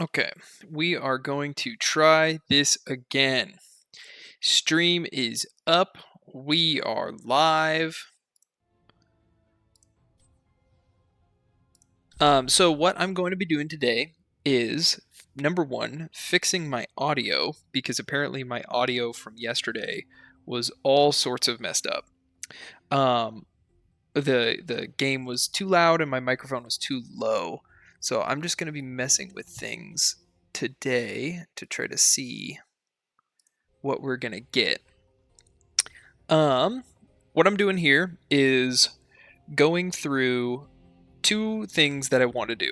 Okay, we are going to try this again. Stream is up. We are live. So what I'm going to be doing today is, number one, fixing my audio, because apparently my audio from yesterday was all sorts of messed up. Um, the game was too loud and my microphone was too low. So I'm just going to be messing with things today to try to see what we're going to get. What I'm doing here is going through two things that I want to do.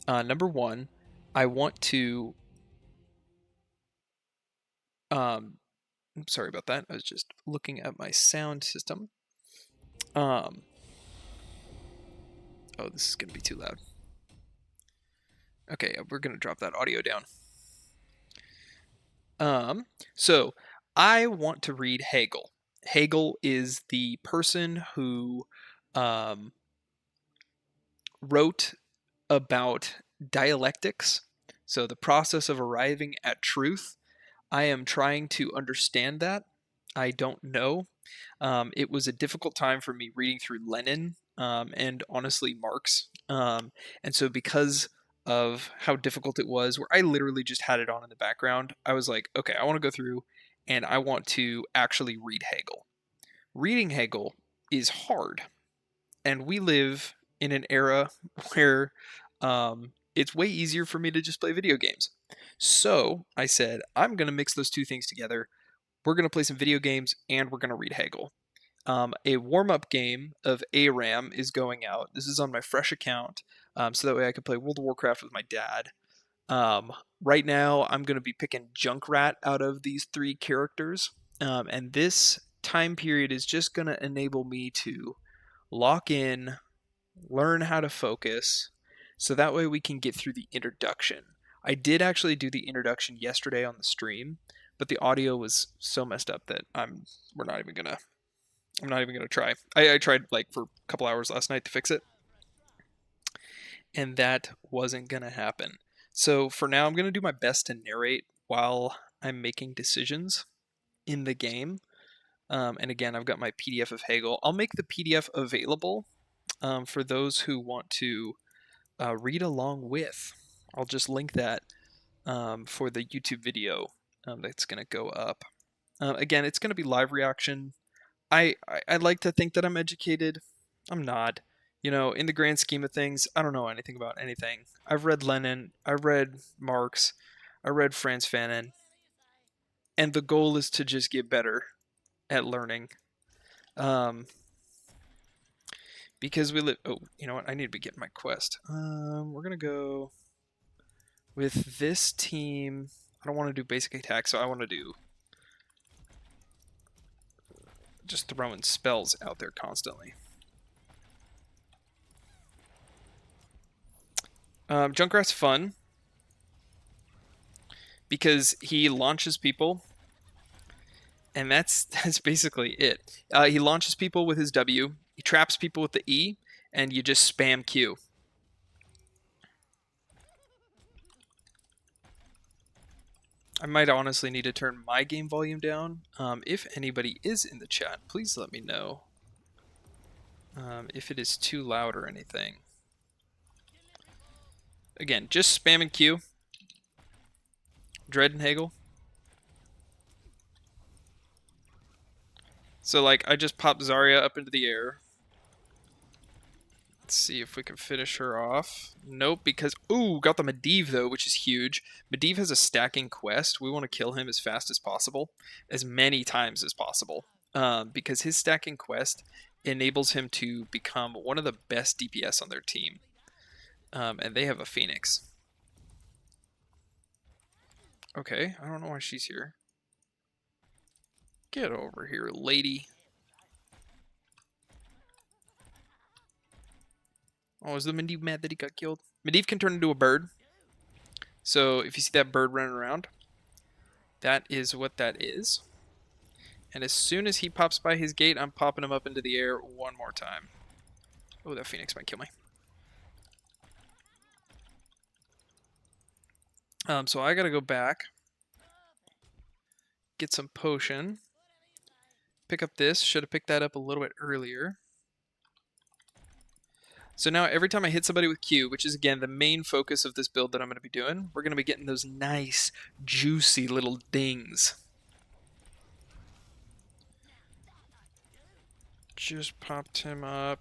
Number one, I want to. Sorry about that. I was just looking at my sound system. Oh, this is going to be too loud. Okay, we're going to drop that audio down. So I want to read Hegel. Hegel is the person who wrote about dialectics, so the process of arriving at truth. I am trying to understand that. I don't know. It was a difficult time for me reading through Lenin and honestly Marx. And so, because of how difficult it was, where I literally just had it on in the background, I was like, okay, I want to go through and I want to actually read Hegel. Reading Hegel is hard. And we live in an era where it's way easier for me to just play video games. So I said, I'm going to mix those two things together. We're going to play some video games and we're going to read Hegel. A warm up game of ARAM is going out. This is on my fresh account, so that way I can play World of Warcraft with my dad. Right now, I'm going to be picking Junkrat out of these three characters, and this time period is just going to enable me to lock in, learn how to focus, so that way we can get through the introduction. I did actually do the introduction yesterday on the stream, but the audio was so messed up that I'm not even gonna try. I tried like for a couple hours last night to fix it, and that wasn't gonna happen. So for now, I'm gonna do my best to narrate while I'm making decisions in the game. And again, I've got my PDF of Hegel. I'll make the PDF available for those who want to read along with. I'll just link that for the YouTube video that's going to go up. Again, it's going to be live reaction. I like to think that I'm educated. I'm not. You know, in the grand scheme of things, I don't know anything about anything. I've read Lenin, I read Marx, I read Franz Fanon, and the goal is to just get better at learning. Um, because we live. Oh, you know what? I need to be getting my quest. We're gonna go with this team. I don't want to do basic attack, so I want to do just throwing spells out there constantly. Junkrat's fun because he launches people, and that's basically it. He launches people with his W. He traps people with the E, and you just spam Q. I might honestly need to turn my game volume down. If anybody is in the chat, please let me know if it is too loud or anything. Again, just spamming Q. Dread and Hegel. So, like, I just popped Zarya up into the air. Let's see if we can finish her off. Nope, because... Ooh, got the Medivh, though, which is huge. Medivh has a stacking quest. We want to kill him as fast as possible. As many times as possible. Because his stacking quest enables him to become one of the best DPS on their team. And they have a Phoenix. Okay, I don't know why she's here. Get over here, lady. Oh, is the Medivh mad that he got killed? Medivh can turn into a bird. So if you see that bird running around, that is what that is. And as soon as he pops by his gate, I'm popping him up into the air one more time. Oh, that Phoenix might kill me. So I gotta go back, get some potion, pick up this. Should have picked that up a little bit earlier. So now every time I hit somebody with Q, which is again the main focus of this build that I'm going to be doing, we're going to be getting those nice, juicy little dings. Just popped him up.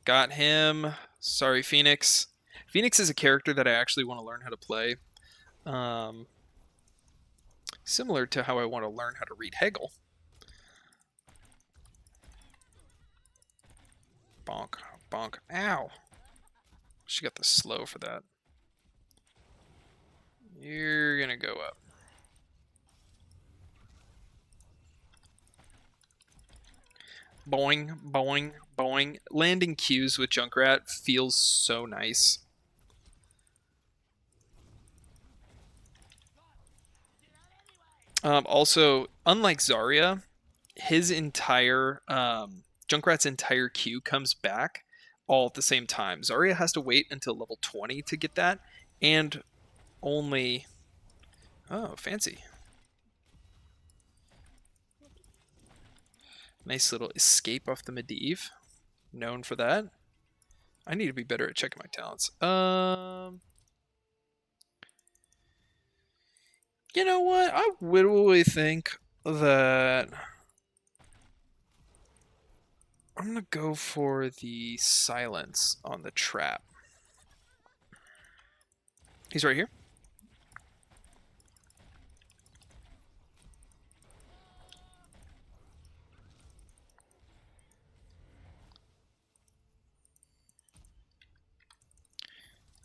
Got him. Sorry, Phoenix. Phoenix is a character that I actually want to learn how to play. Similar to how I want to learn how to read Hegel. Bonk, bonk. Ow. She got the slow for that. You're gonna go up. Boing, boing, boing. Landing Qs with Junkrat feels so nice. Also, unlike Zarya, his entire Junkrat's entire Q comes back all at the same time. Zarya has to wait until level 20 to get that, and only fancy. Nice little escape off the Medivh. Known for that. I need to be better at checking my talents. You know what? I really think that I'm gonna go for the silence on the trap. He's right here.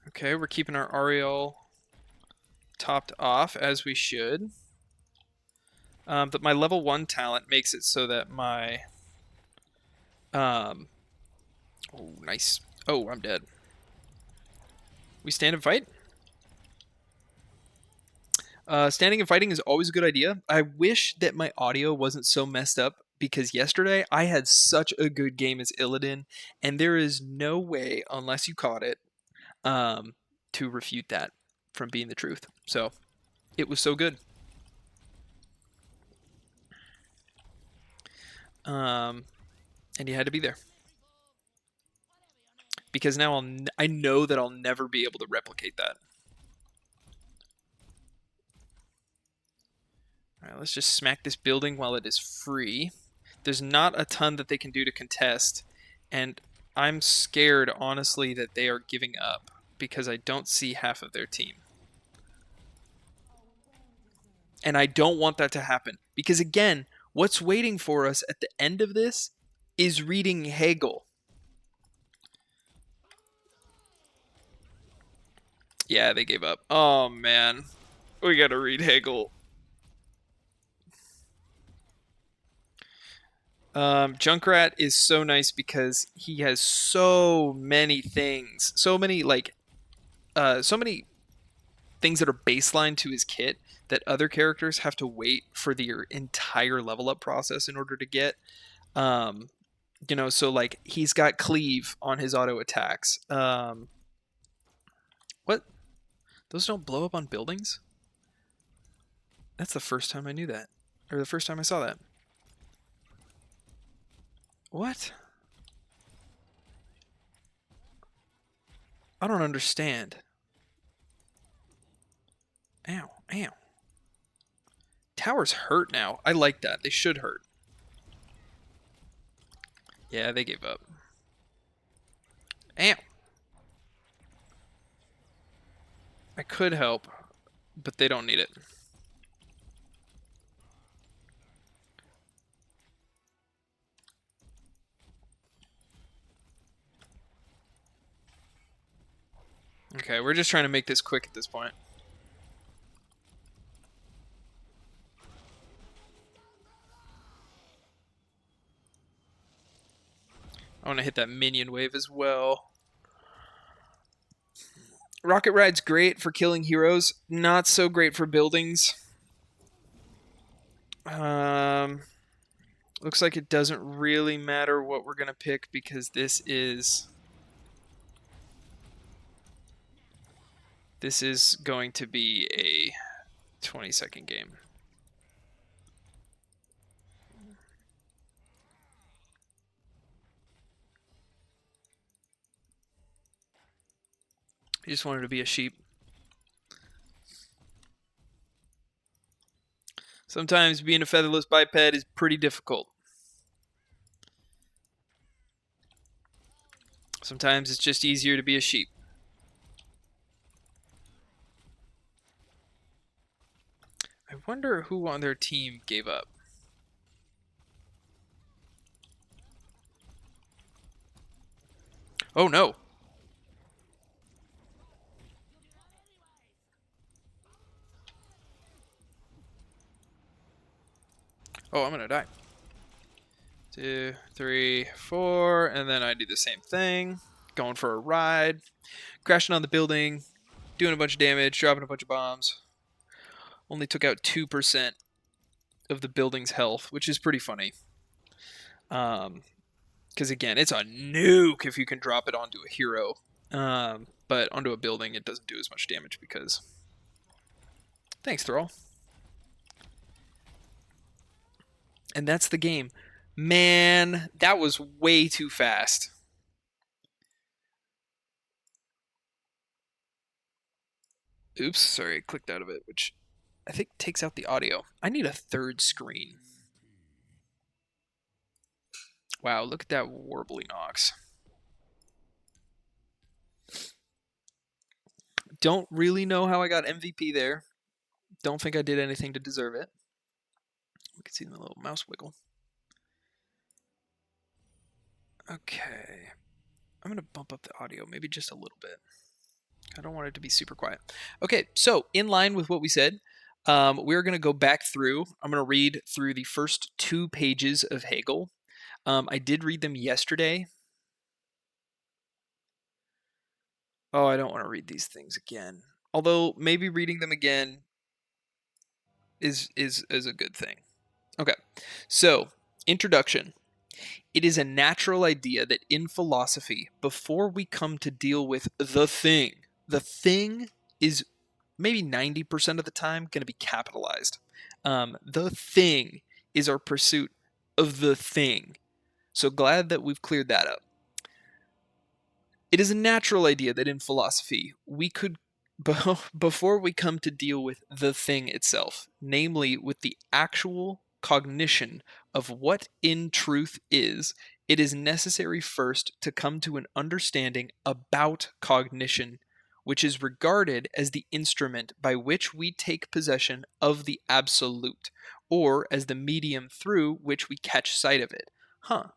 Okay, we're keeping our Ariel topped off as we should. But my level 1 talent makes it so that my oh, nice. Oh, I'm dead. We stand and fight? Standing and fighting is always a good idea. I wish that my audio wasn't so messed up because yesterday I had such a good game as Illidan, and there is no way, unless you caught it, to refute that from being the truth. So it was so good. And you had to be there because now I know that I'll never be able to replicate that. All right, let's just smack this building while it is free. There's not a ton that they can do to contest, and I'm scared, honestly, that they are giving up because I don't see half of their team. And I don't want that to happen because, again, what's waiting for us at the end of this is reading Hegel. Yeah, they gave up. Oh, man. We gotta read Hegel. Junkrat is so nice because he has so many things, so many things that are baseline to his kit that other characters have to wait for their entire level up process in order to get. So like he's got cleave on his auto attacks. What? Those don't blow up on buildings? That's the first time I knew that, or the first time I saw that. What? I don't understand. Ow, ow. Towers hurt now. I like that. They should hurt. Yeah, they gave up. Ow. I could help, but they don't need it. Okay, we're just trying to make this quick at this point. I want to hit that minion wave as well. Rocket Ride's great for killing heroes, not so great for buildings. Looks like it doesn't really matter what we're going to pick because this is... This is going to be a 20-second game. He just wanted to be a sheep. Sometimes being a featherless biped is pretty difficult. Sometimes it's just easier to be a sheep. I wonder who on their team gave up. Oh no. Oh, I'm gonna die. 2, 3, 4, and then I do the same thing. Going for a ride. Crashing on the building. Doing a bunch of damage. Dropping a bunch of bombs. Only took out 2% of the building's health, which is pretty funny. Because again, it's a nuke if you can drop it onto a hero. But onto a building, it doesn't do as much damage because... Thanks, Thrall. And that's the game. Man, that was way too fast. Oops, sorry, I clicked out of it, which I think takes out the audio. I need a third screen. Wow, look at that warbly Nox. Don't really know how I got MVP there. Don't think I did anything to deserve it. We can see the little mouse wiggle. Okay. I'm going to bump up the audio, maybe just a little bit. I don't want it to be super quiet. Okay, so in line with what we said, we're going to go back through. I'm going to read through the first 2 pages of Hegel. I did read them yesterday. Oh, I don't want to read these things again. Although maybe reading them again is a good thing. Okay, so introduction. It is a natural idea that in philosophy, before we come to deal with the thing is maybe 90% of the time going to be capitalized. The thing is our pursuit of the thing. So glad that we've cleared that up. It is a natural idea that in philosophy, we could, before we come to deal with the thing itself, namely with the actual cognition of what in truth is, it is necessary first to come to an understanding about cognition, which is regarded as the instrument by which we take possession of the absolute, or as the medium through which we catch sight of it.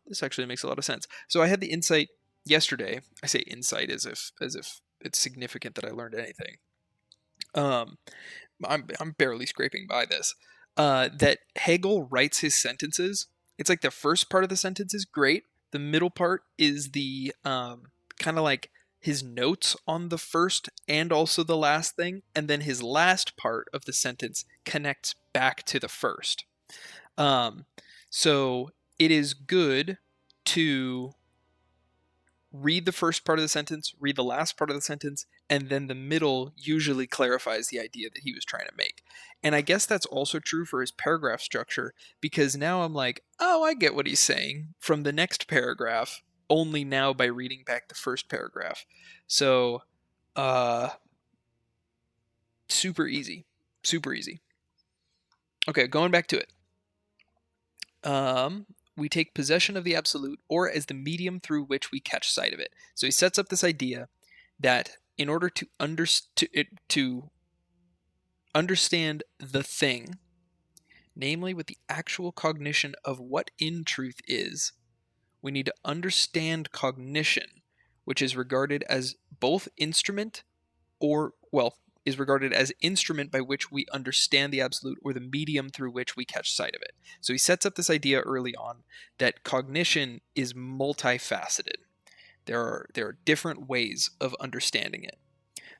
This actually makes a lot of sense. So I had the insight yesterday. I say insight as if it's significant that I learned anything. I'm barely scraping by this. That Hegel writes his sentences. It's like the first part of the sentence is great. The middle part is the kind of like his notes on the first and also the last thing, and then his last part of the sentence connects back to the first. So it is good to read the first part of the sentence, read the last part of the sentence, and then the middle usually clarifies the idea that he was trying to make. And I guess that's also true for his paragraph structure, because now I'm like, oh, I get what he's saying from the next paragraph, only now by reading back the first paragraph. So, super easy. Super easy. Okay, going back to it. We take possession of the absolute, or as the medium through which we catch sight of it. So he sets up this idea that in order to understand the thing, namely with the actual cognition of what in truth is, we need to understand cognition, which is regarded as both instrument is regarded as instrument by which we understand the absolute, or the medium through which we catch sight of it. So he sets up this idea early on that cognition is multifaceted. There are different ways of understanding it.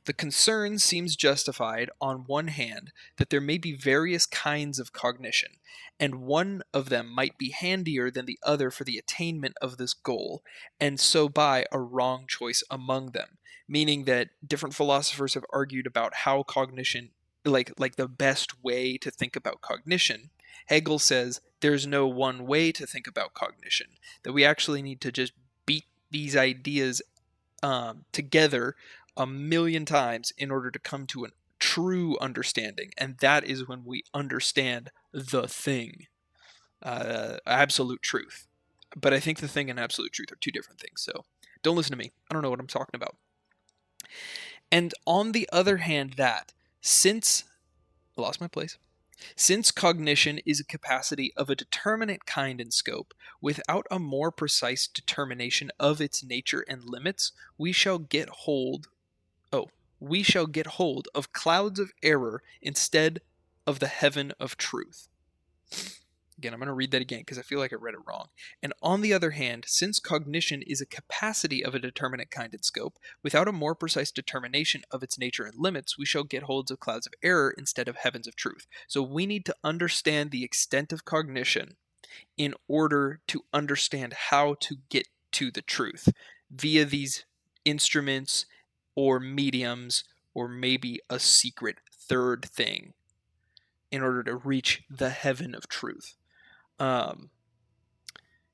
The concern seems justified on one hand that there may be various kinds of cognition, and one of them might be handier than the other for the attainment of this goal, and so by a wrong choice among them. Meaning that different philosophers have argued about how cognition, like the best way to think about cognition. Hegel says there's no one way to think about cognition, that we actually need to just beat these ideas together a million times in order to come to a true understanding. And that is when we understand the thing, absolute truth. But I think the thing and absolute truth are two different things. So don't listen to me. I don't know what I'm talking about. And on the other hand, since I lost my place. Since cognition is a capacity of a determinate kind and scope, without a more precise determination of its nature and limits, we shall get hold of clouds of error instead of the heaven of truth. Again, I'm going to read that again because I feel like I read it wrong. And on the other hand, since cognition is a capacity of a determinate kind and scope, without a more precise determination of its nature and limits, we shall get holds of clouds of error instead of heavens of truth. So we need to understand the extent of cognition in order to understand how to get to the truth via these instruments or mediums or maybe a secret third thing in order to reach the heaven of truth.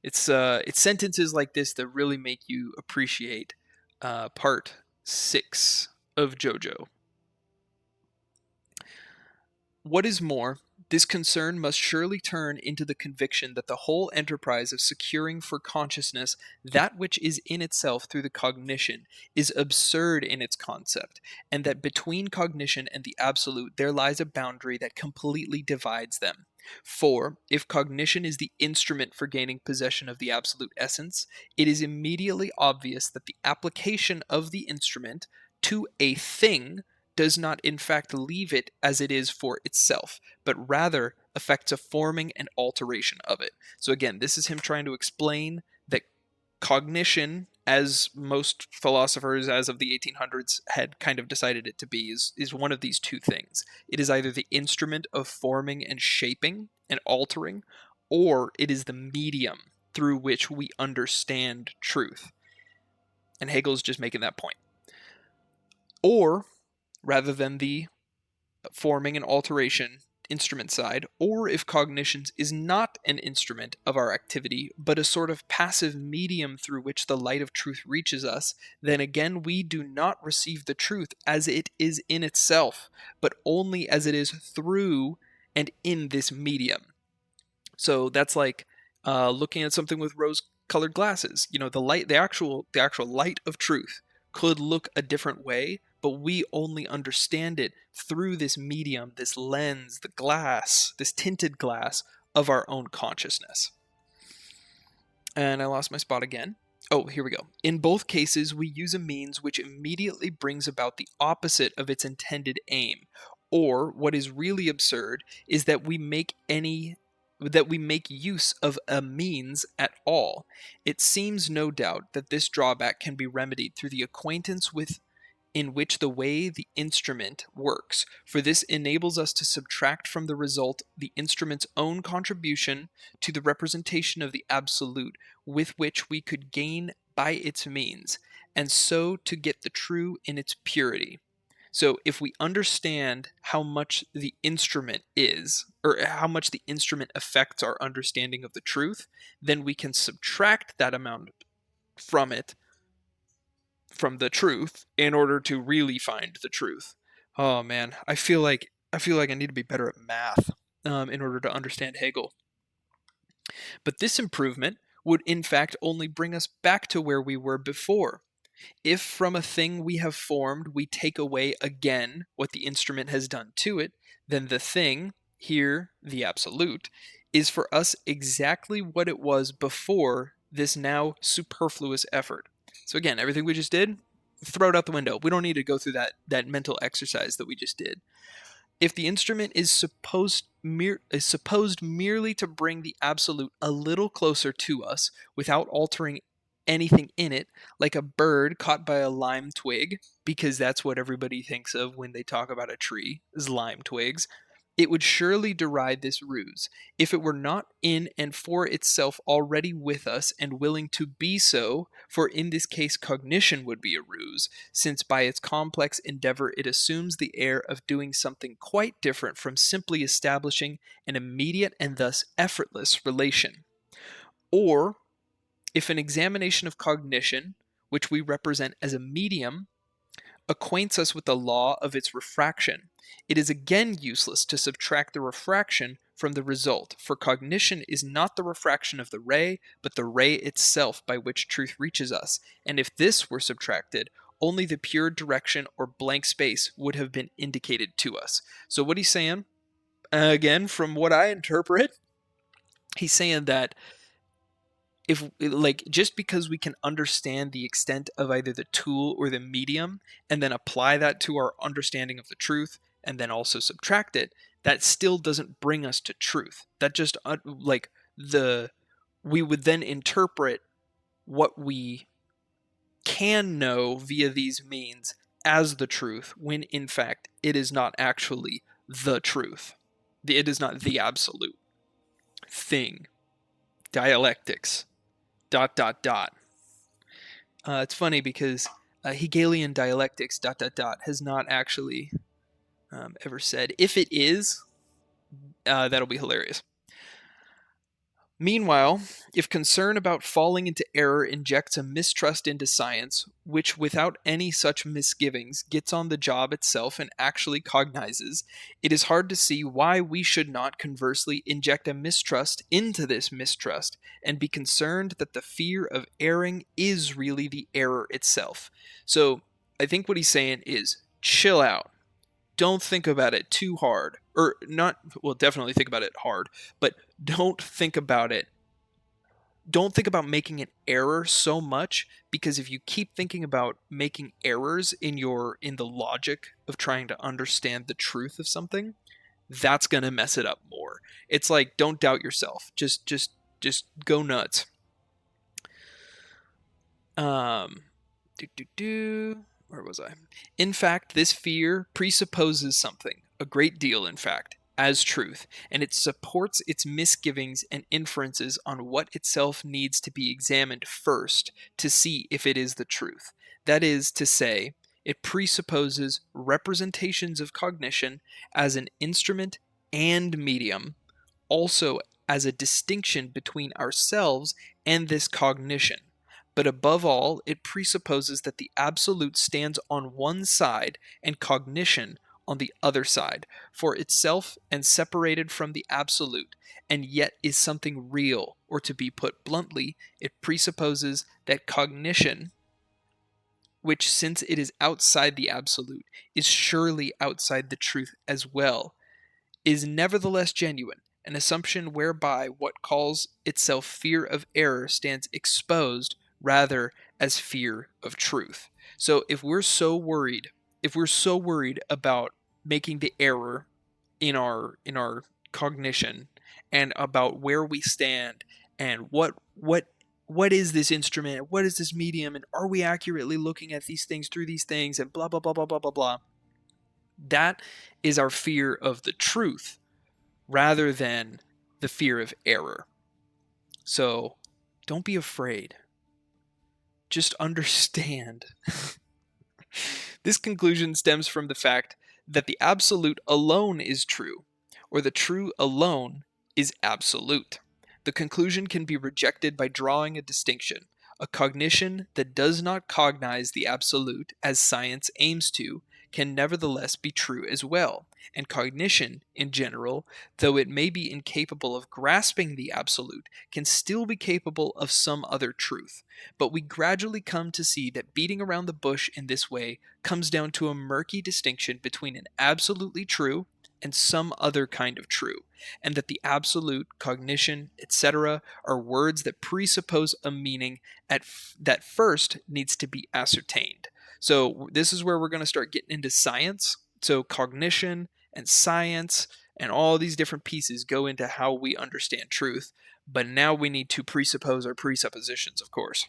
It's sentences like this that really make you appreciate part 6 of JoJo. What is more, this concern must surely turn into the conviction that the whole enterprise of securing for consciousness that which is in itself through the cognition is absurd in its concept, and that between cognition and the absolute there lies a boundary that completely divides them. For, if cognition is the instrument for gaining possession of the absolute essence, it is immediately obvious that the application of the instrument to a thing does not in fact leave it as it is for itself, but rather effects a forming and alteration of it. So again, this is him trying to explain that cognition, as most philosophers as of the 1800s had kind of decided it to be, is one of these two things. It is either the instrument of forming and shaping and altering, or it is the medium through which we understand truth. And Hegel's just making that point. Or, rather than the forming and alteration instrument side, or if cognition is not an instrument of our activity, but a sort of passive medium through which the light of truth reaches us, then again we do not receive the truth as it is in itself, but only as it is through and in this medium. So that's like looking at something with rose-colored glasses. You know, the actual light of truth could look a different way, but we only understand it through this medium, this lens, the glass, this tinted glass of our own consciousness. And I lost my spot again. Oh, here we go. In both cases, we use a means which immediately brings about the opposite of its intended aim. Or, what is really absurd is that we make use of a means at all. It seems no doubt that this drawback can be remedied through the acquaintance in which the way the instrument works, for this enables us to subtract from the result the instrument's own contribution to the representation of the absolute, with which we could gain by its means, and so to get the true in its purity. So if we understand how much the instrument is, or how much the instrument affects our understanding of the truth, then we can subtract that amount from the truth in order to really find the truth. Oh man, I feel like I need to be better at math in order to understand Hegel. But this improvement would in fact only bring us back to where we were before. If from a thing we have formed we take away again what the instrument has done to it, then the thing, here the absolute, is for us exactly what it was before this now superfluous effort. So again, everything we just did, throw it out the window. We don't need to go through that mental exercise that we just did. If the instrument is supposed merely to bring the absolute a little closer to us without altering anything in it, like a bird caught by a lime twig, because that's what everybody thinks of when they talk about a tree, is lime twigs, it would surely deride this ruse, if it were not in and for itself already with us and willing to be so, for in this case cognition would be a ruse, since by its complex endeavor it assumes the air of doing something quite different from simply establishing an immediate and thus effortless relation. Or, if an examination of cognition, which we represent as a medium, acquaints us with the law of its refraction, it is again useless to subtract the refraction from the result, for cognition is not the refraction of the ray, but the ray itself by which truth reaches us, and if this were subtracted, only the pure direction or blank space would have been indicated to us. So what he's saying, again, from what I interpret, he's saying that if, like, just because we can understand the extent of either the tool or the medium and then apply that to our understanding of the truth and then also subtract it, that still doesn't bring us to truth. That just like the we would then interpret what we can know via these means as the truth, when in fact it is not actually the truth. It is not the absolute thing. Dialectics. ... It's funny because Hegelian dialectics ... has not actually ever said. If it is, that'll be hilarious. Meanwhile, if concern about falling into error injects a mistrust into science, which without any such misgivings gets on the job itself and actually cognizes, it is hard to see why we should not conversely inject a mistrust into this mistrust and be concerned that the fear of erring is really the error itself. So I think what he's saying is chill out. Don't think about it too hard, or not, well, definitely think about it hard, but don't think about making an error so much, because if you keep thinking about making errors in the logic of trying to understand the truth of something, that's going to mess it up more. It's like, don't doubt yourself. Just go nuts. Where was I? In fact, this fear presupposes something, a great deal in fact, as truth, and it supports its misgivings and inferences on what itself needs to be examined first to see if it is the truth. That is to say, it presupposes representations of cognition as an instrument and medium, also as a distinction between ourselves and this cognition. But above all, it presupposes that the absolute stands on one side and cognition on the other side, for itself and separated from the absolute, and yet is something real, or to be put bluntly, it presupposes that cognition, which since it is outside the absolute, is surely outside the truth as well, is nevertheless genuine, an assumption whereby what calls itself fear of error stands exposed rather as fear of truth. So if we're so worried about making the error in our cognition and about where we stand and what is this instrument, what is this medium, and are we accurately looking at these things through these things, and blah blah blah blah blah blah blah, that is our fear of the truth rather than the fear of error. So don't be afraid. Just understand. This conclusion stems from the fact that the absolute alone is true, or the true alone is absolute. The conclusion can be rejected by drawing a distinction. A cognition that does not cognize the absolute, as science aims to, can nevertheless be true as well, and cognition, in general, though it may be incapable of grasping the absolute, can still be capable of some other truth. But we gradually come to see that beating around the bush in this way comes down to a murky distinction between an absolutely true and some other kind of true, and that the absolute, cognition, etc., are words that presuppose a meaning that first needs to be ascertained. So this is where we're going to start getting into science. So cognition and science and all these different pieces go into how we understand truth, but now we need to presuppose our presuppositions, of course.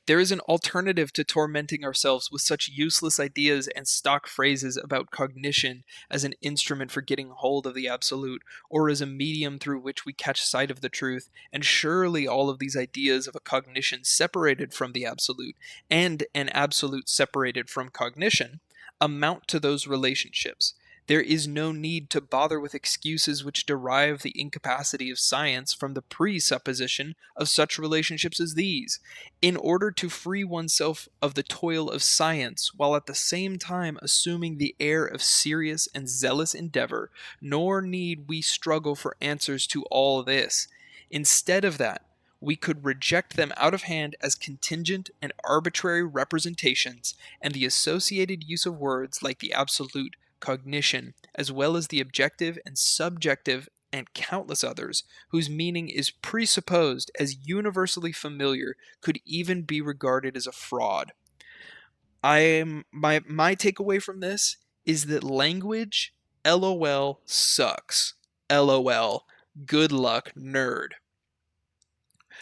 There is an alternative to tormenting ourselves with such useless ideas and stock phrases about cognition as an instrument for getting hold of the absolute, or as a medium through which we catch sight of the truth, and surely all of these ideas of a cognition separated from the absolute, and an absolute separated from cognition, amount to those relationships. There is no need to bother with excuses which derive the incapacity of science from the presupposition of such relationships as these. In order to free oneself of the toil of science, while at the same time assuming the air of serious and zealous endeavor, nor need we struggle for answers to all this. Instead of that, we could reject them out of hand as contingent and arbitrary representations, and the associated use of words like the absolute, cognition, as well as the objective and subjective and countless others, whose meaning is presupposed as universally familiar, could even be regarded as a fraud. My takeaway from this is that language, LOL, sucks. LOL, good luck, nerd.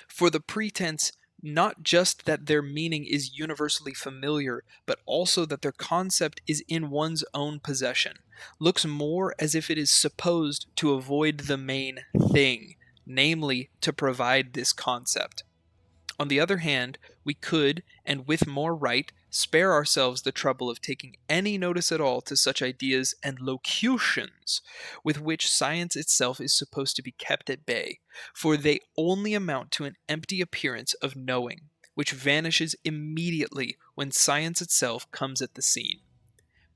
For the pretense not just that their meaning is universally familiar, but also that their concept is in one's own possession, looks more as if it is supposed to avoid the main thing, namely to provide this concept. On the other hand, we could, and with more right, spare ourselves the trouble of taking any notice at all to such ideas and locutions with which science itself is supposed to be kept at bay, for they only amount to an empty appearance of knowing, which vanishes immediately when science itself comes at the scene.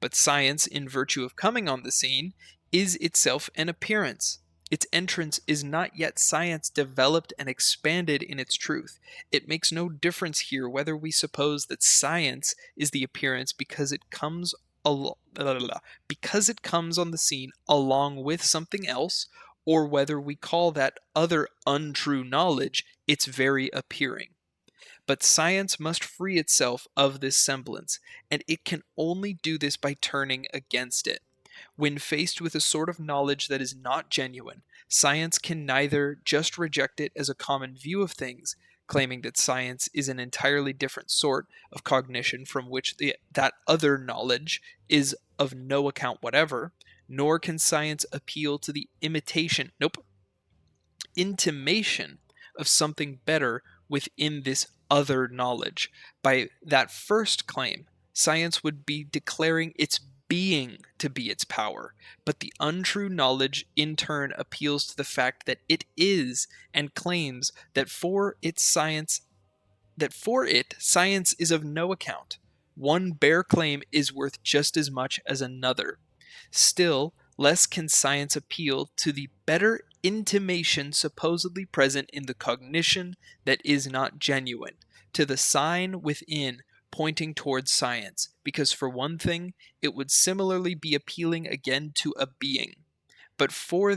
But science, in virtue of coming on the scene, is itself an appearance. Its entrance is not yet science developed and expanded in its truth. It makes no difference here whether we suppose that science is the appearance because it comes because it comes on the scene along with something else, or whether we call that other untrue knowledge its very appearing. But science must free itself of this semblance, and it can only do this by turning against it. When faced with a sort of knowledge that is not genuine, science can neither just reject it as a common view of things, claiming that science is an entirely different sort of cognition from which that other knowledge is of no account whatever, nor can science appeal to the intimation of something better within this other knowledge. By that first claim, science would be declaring its being to be its power, but the untrue knowledge in turn appeals to the fact that it is, and claims that for it science is of no account. One bare claim is worth just as much as another. Still less can science appeal to the better intimation supposedly present in the cognition that is not genuine, to the sign within pointing towards science, because for one thing, it would similarly be appealing again to a being. But for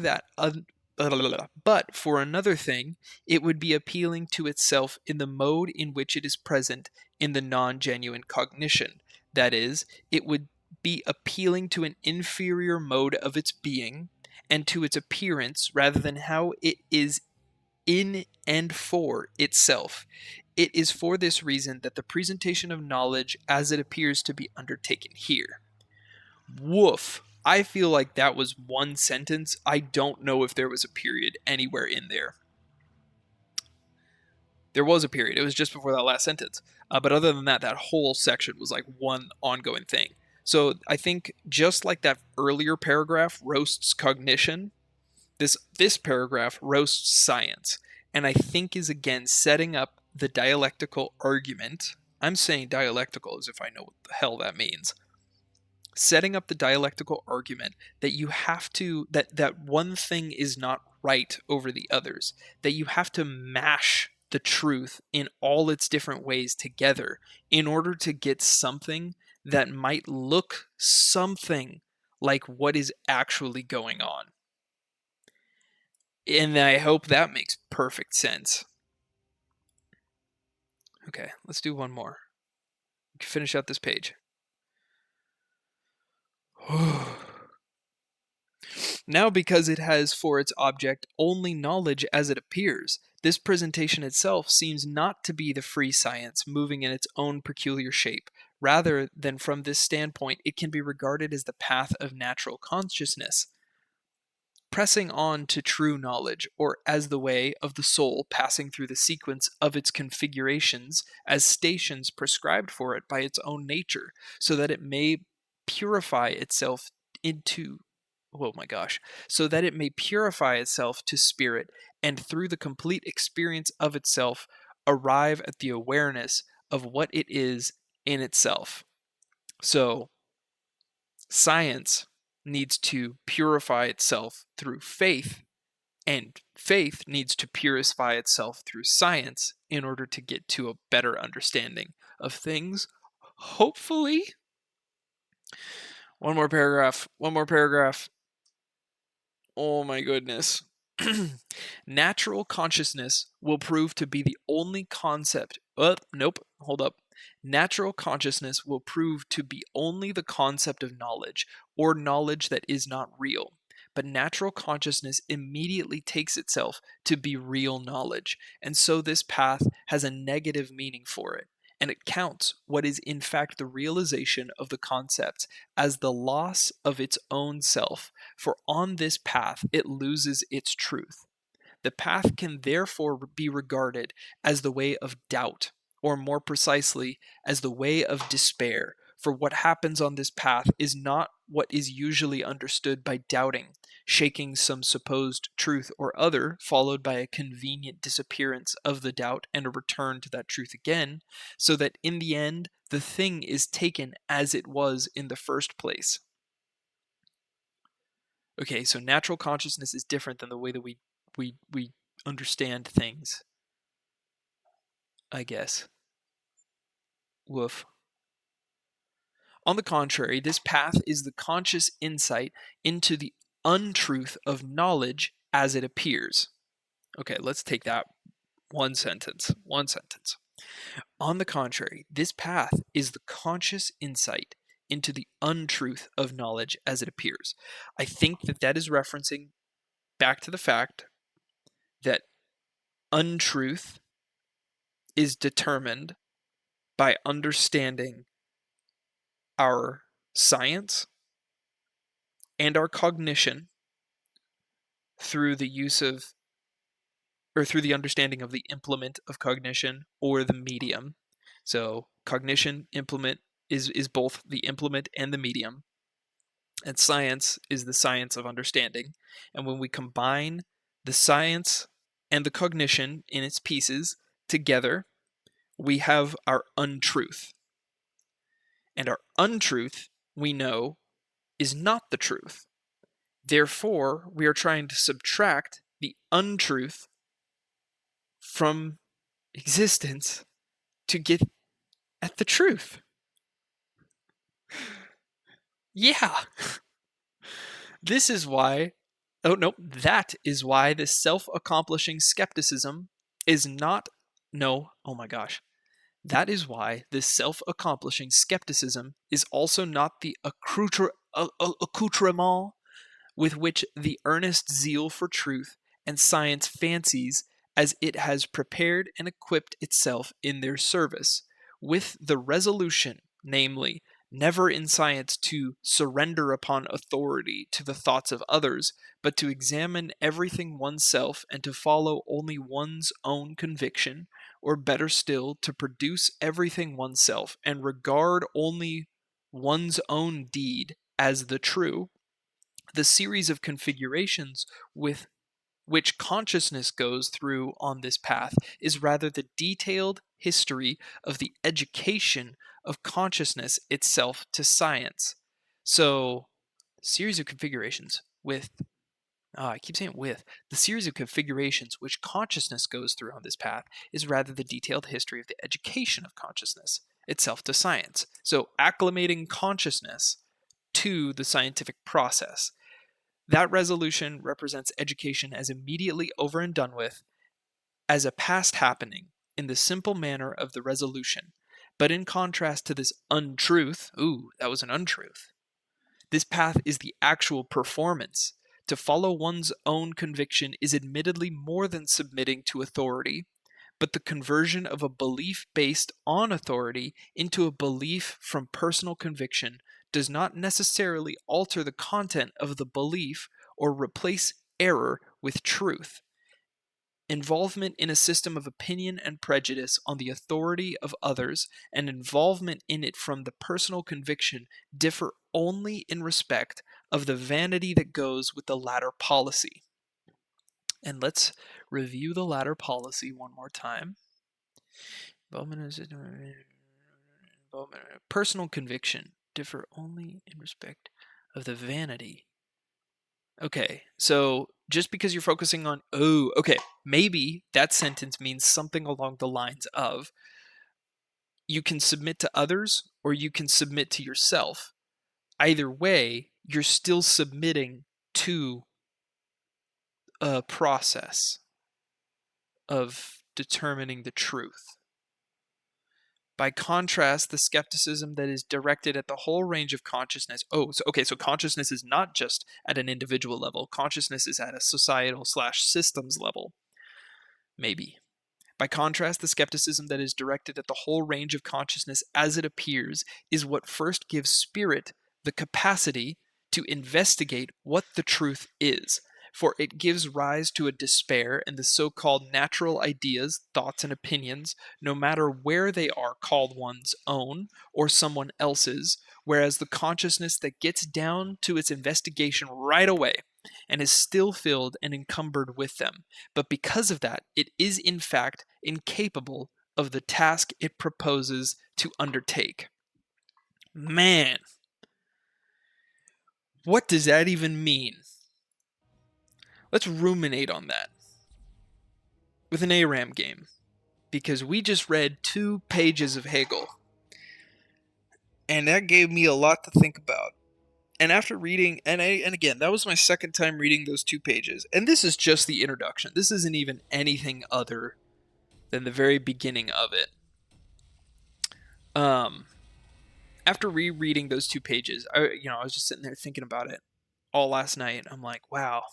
another thing, it would be appealing to itself in the mode in which it is present in the non-genuine cognition. That is, it would be appealing to an inferior mode of its being, and to its appearance rather than how it is in and for itself. It is for this reason that the presentation of knowledge as it appears to be undertaken here. Woof. I feel like that was one sentence. I don't know if there was a period anywhere in there. There was a period. It was just before that last sentence. But other than that whole section was like one ongoing thing. So I think just like that earlier paragraph roasts cognition, this paragraph roasts science, and I think is again setting up the dialectical argument. I'm saying dialectical as if I know what the hell that means. Setting up the dialectical argument that you have to that one thing is not right over the others, that you have to mash the truth in all its different ways together in order to get something that might look something like what is actually going on. And I hope that makes perfect sense. Okay, let's do one more. Finish out this page. Now, because it has for its object only knowledge as it appears, This presentation itself seems not to be the free science moving in its own peculiar shape. Rather than from this standpoint, it can be regarded as the path of natural consciousness, pressing on to true knowledge, or as the way of the soul passing through the sequence of its configurations as stations prescribed for it by its own nature, so that it may purify itself into oh my gosh, so that it may purify itself to spirit, and through the complete experience of itself arrive at the awareness of what it is in itself. So science needs to purify itself through faith, and faith needs to purify itself through science in order to get to a better understanding of things. Hopefully. One more paragraph. One more paragraph. Oh my goodness. Natural consciousness will prove to be the only concept. Nope, hold up. Natural consciousness will prove to be only the concept of knowledge, or knowledge that is not real. But natural consciousness immediately takes itself to be real knowledge, and so this path has a negative meaning for it, and it counts what is in fact the realization of the concepts as the loss of its own self, for on this path it loses its truth. The path can therefore be regarded as the way of doubt, or more precisely, as the way of despair, for what happens on this path is not what is usually understood by doubting, shaking some supposed truth or other, followed by a convenient disappearance of the doubt and a return to that truth again, so that in the end the thing is taken as it was in the first place. Okay, so natural consciousness is different than the way that we understand things, I guess. Woof. On the contrary, this path is the conscious insight into the untruth of knowledge as it appears. Okay, let's take that one sentence. One sentence. On the contrary, this path is the conscious insight into the untruth of knowledge as it appears. I think that that is referencing back to the fact that untruth is determined by understanding our science and our cognition through the use of, or through the understanding of the implement of cognition or the medium. So cognition, implement is both the implement and the medium, and science is the science of understanding. And when we combine the science and the cognition in its pieces together, we have our untruth. And our untruth, we know, is not the truth. Therefore, we are trying to subtract the untruth from existence to get at the truth. Yeah. This is why, oh no, that is why this self-accomplishing skepticism is not, no, oh my gosh. That is why this self-accomplishing skepticism is also not the accoutrement with which the earnest zeal for truth and science fancies as it has prepared and equipped itself in their service, with the resolution, namely, never in science to surrender upon authority to the thoughts of others, but to examine everything oneself and to follow only one's own conviction, or better still, to produce everything oneself and regard only one's own deed as the true. The series of configurations with which consciousness goes through on this path is rather the detailed history of the education of consciousness itself to science. So, series of configurations with, I keep saying with, the series of configurations which consciousness goes through on this path is rather the detailed history of the education of consciousness itself to science. So, acclimating consciousness to the scientific process. That resolution represents education as immediately over and done with, as a past happening, in the simple manner of the resolution. But in contrast to this untruth, ooh, that was an untruth. This path is the actual performance, To follow one's own conviction is admittedly more than submitting to authority, but the conversion of a belief based on authority into a belief from personal conviction does not necessarily alter the content of the belief or replace error with truth. Involvement in a system of opinion and prejudice on the authority of others and involvement in it from the personal conviction differ only in respect of the vanity that goes with the latter policy. And let's review the latter policy one more time. Personal conviction differ only in respect of the vanity. Okay, so just because you're focusing on, maybe that sentence means something along the lines of you can submit to others or you can submit to yourself. Either way, you're still submitting to a process of determining the truth. By contrast, the skepticism that is directed at the whole range of consciousness. So consciousness is not just at an individual level. Consciousness is at a societal/systems level. Maybe. By contrast, the skepticism that is directed at the whole range of consciousness as it appears is what first gives spirit the capacity to investigate what the truth is, for it gives rise to a despair in the so-called natural ideas, thoughts, and opinions, no matter where they are called one's own or someone else's, whereas the consciousness that gets down to its investigation right away and is still filled and encumbered with them. But because of that, it is in fact incapable of the task it proposes to undertake. Man, what does that even mean? Let's ruminate on that with an ARAM game, because we just read 2 pages of Hegel, and that gave me a lot to think about. And after reading, and again, that was my second time reading those 2 pages, and this is just the introduction. This isn't even anything other than the very beginning of it. After rereading those 2 pages, I was just sitting there thinking about it all last night. I'm like, wow,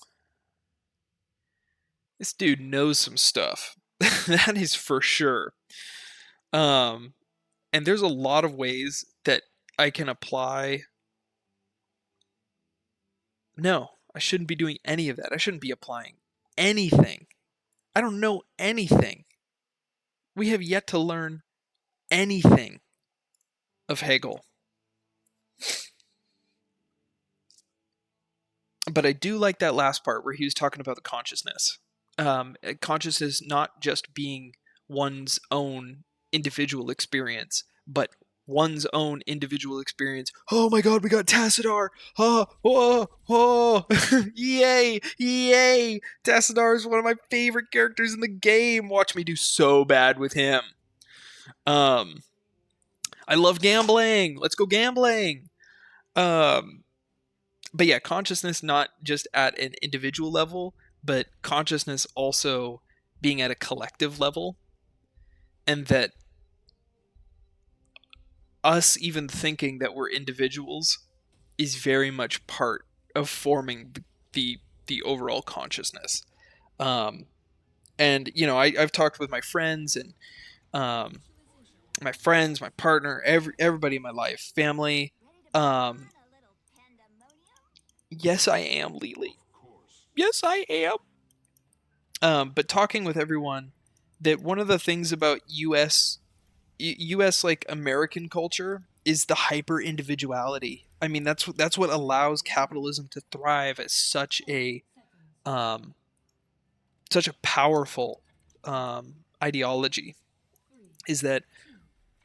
this dude knows some stuff. That is for sure. And there's a lot of ways that I can apply. No, I shouldn't be doing any of that. I shouldn't be applying anything. I don't know anything. We have yet to learn anything of Hegel. But I do like that last part where he was talking about the consciousness. Consciousness not just being one's own individual experience, but one's own individual experience. Oh my god, we got Tassadar! Yay! Yay! Tassadar is one of my favorite characters in the game. Watch me do so bad with him. I love gambling. Let's go gambling. But yeah, consciousness not just at an individual level, but consciousness also being at a collective level, and that us even thinking that we're individuals is very much part of forming the overall consciousness. And I've talked with my friends and my partner, everybody in my life, family. Yes, I am, Lily. Yes, I am. But talking with everyone, that one of the things about U.S. like American culture is the hyper individuality. I mean, that's what allows capitalism to thrive as such a powerful ideology. Is that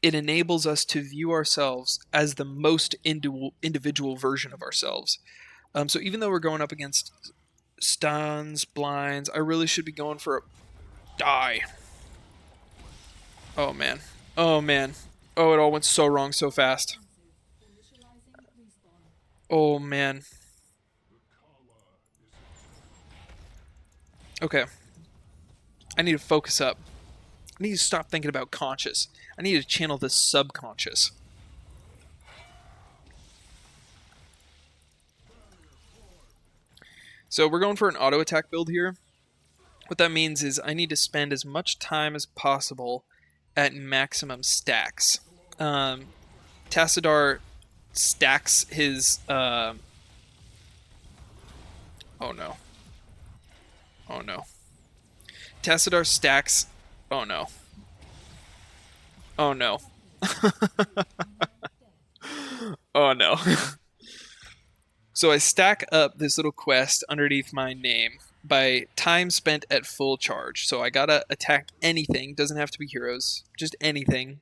it enables us to view ourselves as the most individual version of ourselves. So even though we're going up against stuns, blinds, I really should be going for a die. Oh man. Oh man. Oh, it all went so wrong so fast. Oh man. Okay. I need to focus up. I need to stop thinking about conscious. I need to channel this subconscious. So we're going for an auto attack build here. What that means is I need to spend as much time as possible at maximum stacks. Tassadar stacks his. Oh no. Oh no. Tassadar stacks. Oh no. Oh no. Oh no. So I stack up this little quest underneath my name by time spent at full charge. So I gotta attack anything, doesn't have to be heroes, just anything,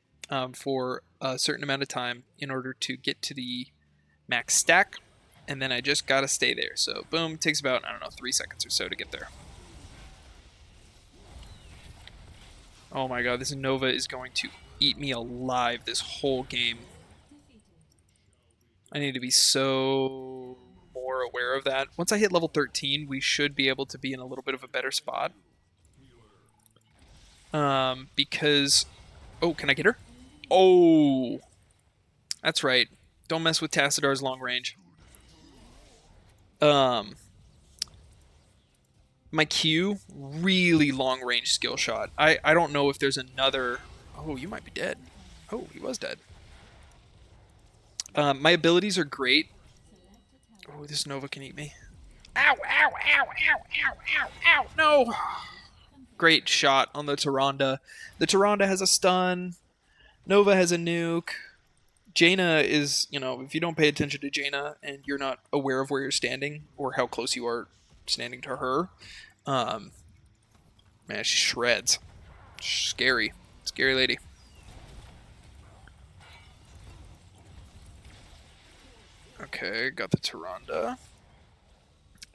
for a certain amount of time in order to get to the max stack. And then I just gotta stay there. So boom, takes about, I don't know, 3 seconds or so to get there. Oh my god, this Nova is going to eat me alive this whole game. I need to be so more aware of that. Once I hit level 13, we should be able to be in a little bit of a better spot. Because... Oh, can I get her? Oh! That's right. Don't mess with Tassadar's long range. My Q, really long range skill shot. I don't know if there's another... Oh, you might be dead. Oh, he was dead. My abilities are great. Oh, this Nova can eat me. Ow, ow, ow, ow, ow, ow, ow, no! Great shot on the Tyrande. The Tyrande has a stun. Nova has a nuke. Jaina is, you know, if you don't pay attention to Jaina and you're not aware of where you're standing or how close you are standing to her, man, she shreds. Scary. Scary lady. Okay, got the Tyrande.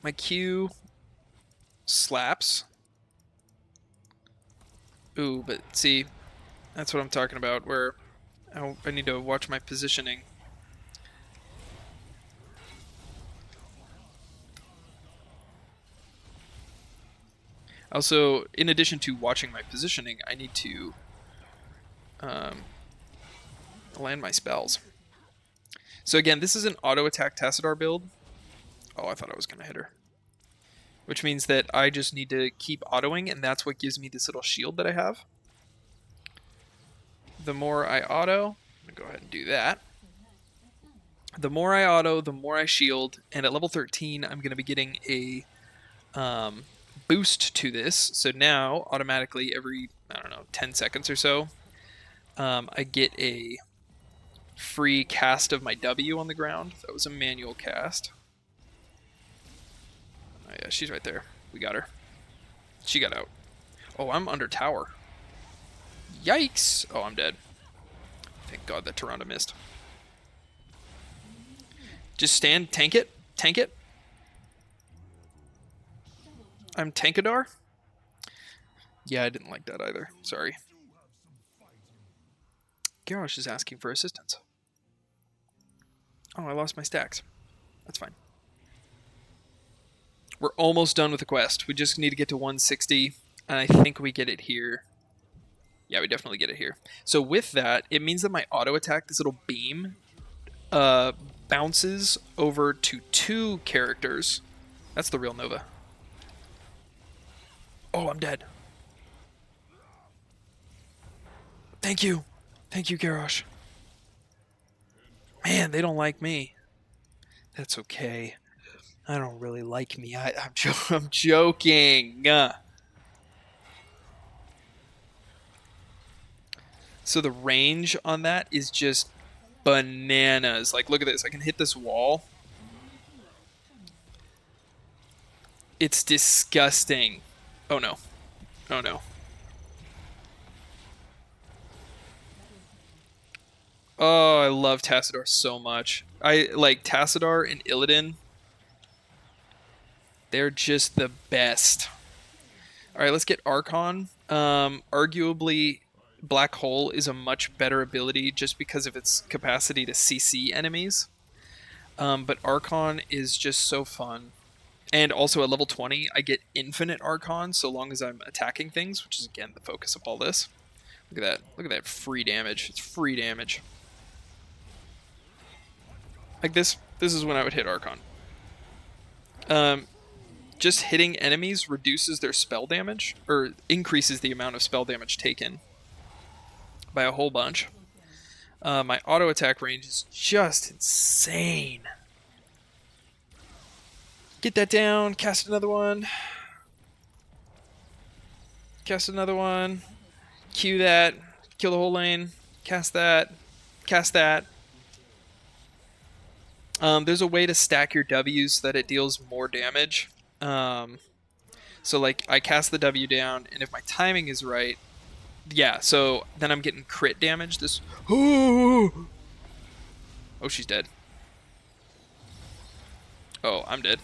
My Q slaps. Ooh, but see, that's what I'm talking about, where I need to watch my positioning. Also, in addition to watching my positioning, I need to land my spells. So again, this is an auto-attack Tassadar build. Oh, I thought I was going to hit her. Which means that I just need to keep autoing, and that's what gives me this little shield that I have. The more I auto, I'm going to go ahead and do that. The more I auto, the more I shield, and at level 13, I'm going to be getting a boost to this. So now, automatically, every, I don't know, 10 seconds or so, I get a free cast of my W on the ground. That was a manual cast. Oh yeah, she's right there. We got her. She got out. Oh, I'm under tower. Yikes! Oh, I'm dead. Thank God that Tyrande missed. Just stand, tank it, tank it. I'm Tankadar? Yeah, I didn't like that either. Sorry. Garrosh is asking for assistance. Oh, I lost my stacks. That's fine. We're almost done with the quest. We just need to get to 160, and I think we get it here. Yeah, we definitely get it here. So with that, it means that my auto attack, this little beam, bounces over to 2 characters. That's the real Nova. Oh, I'm dead. Thank you. Thank you, Garrosh. Man, they don't like me. That's okay. I don't really like me. I'm joking. So the range on that is just bananas. Like, look at this. I can hit this wall. It's disgusting. Oh, no. Oh, no. Oh, I love Tassadar so much. I like Tassadar and Illidan. They're just the best. All right, let's get Archon. Arguably, Black Hole is a much better ability just because of its capacity to CC enemies. But Archon is just so fun. And also at level 20, I get infinite Archon so long as I'm attacking things, which is, again, the focus of all this. Look at that. Look at that free damage. It's free damage. Like this is when I would hit Archon. just hitting enemies reduces their spell damage, or increases the amount of spell damage taken by a whole bunch. My auto attack range is just insane. Get that down, cast another one. Cast another one. Q that. Kill the whole lane. Cast that. Cast that. There's a way to stack your W's so that it deals more damage. So like I cast the W down, and if my timing is right, yeah, so then I'm getting crit damage. This Oh, she's dead. Oh, I'm dead.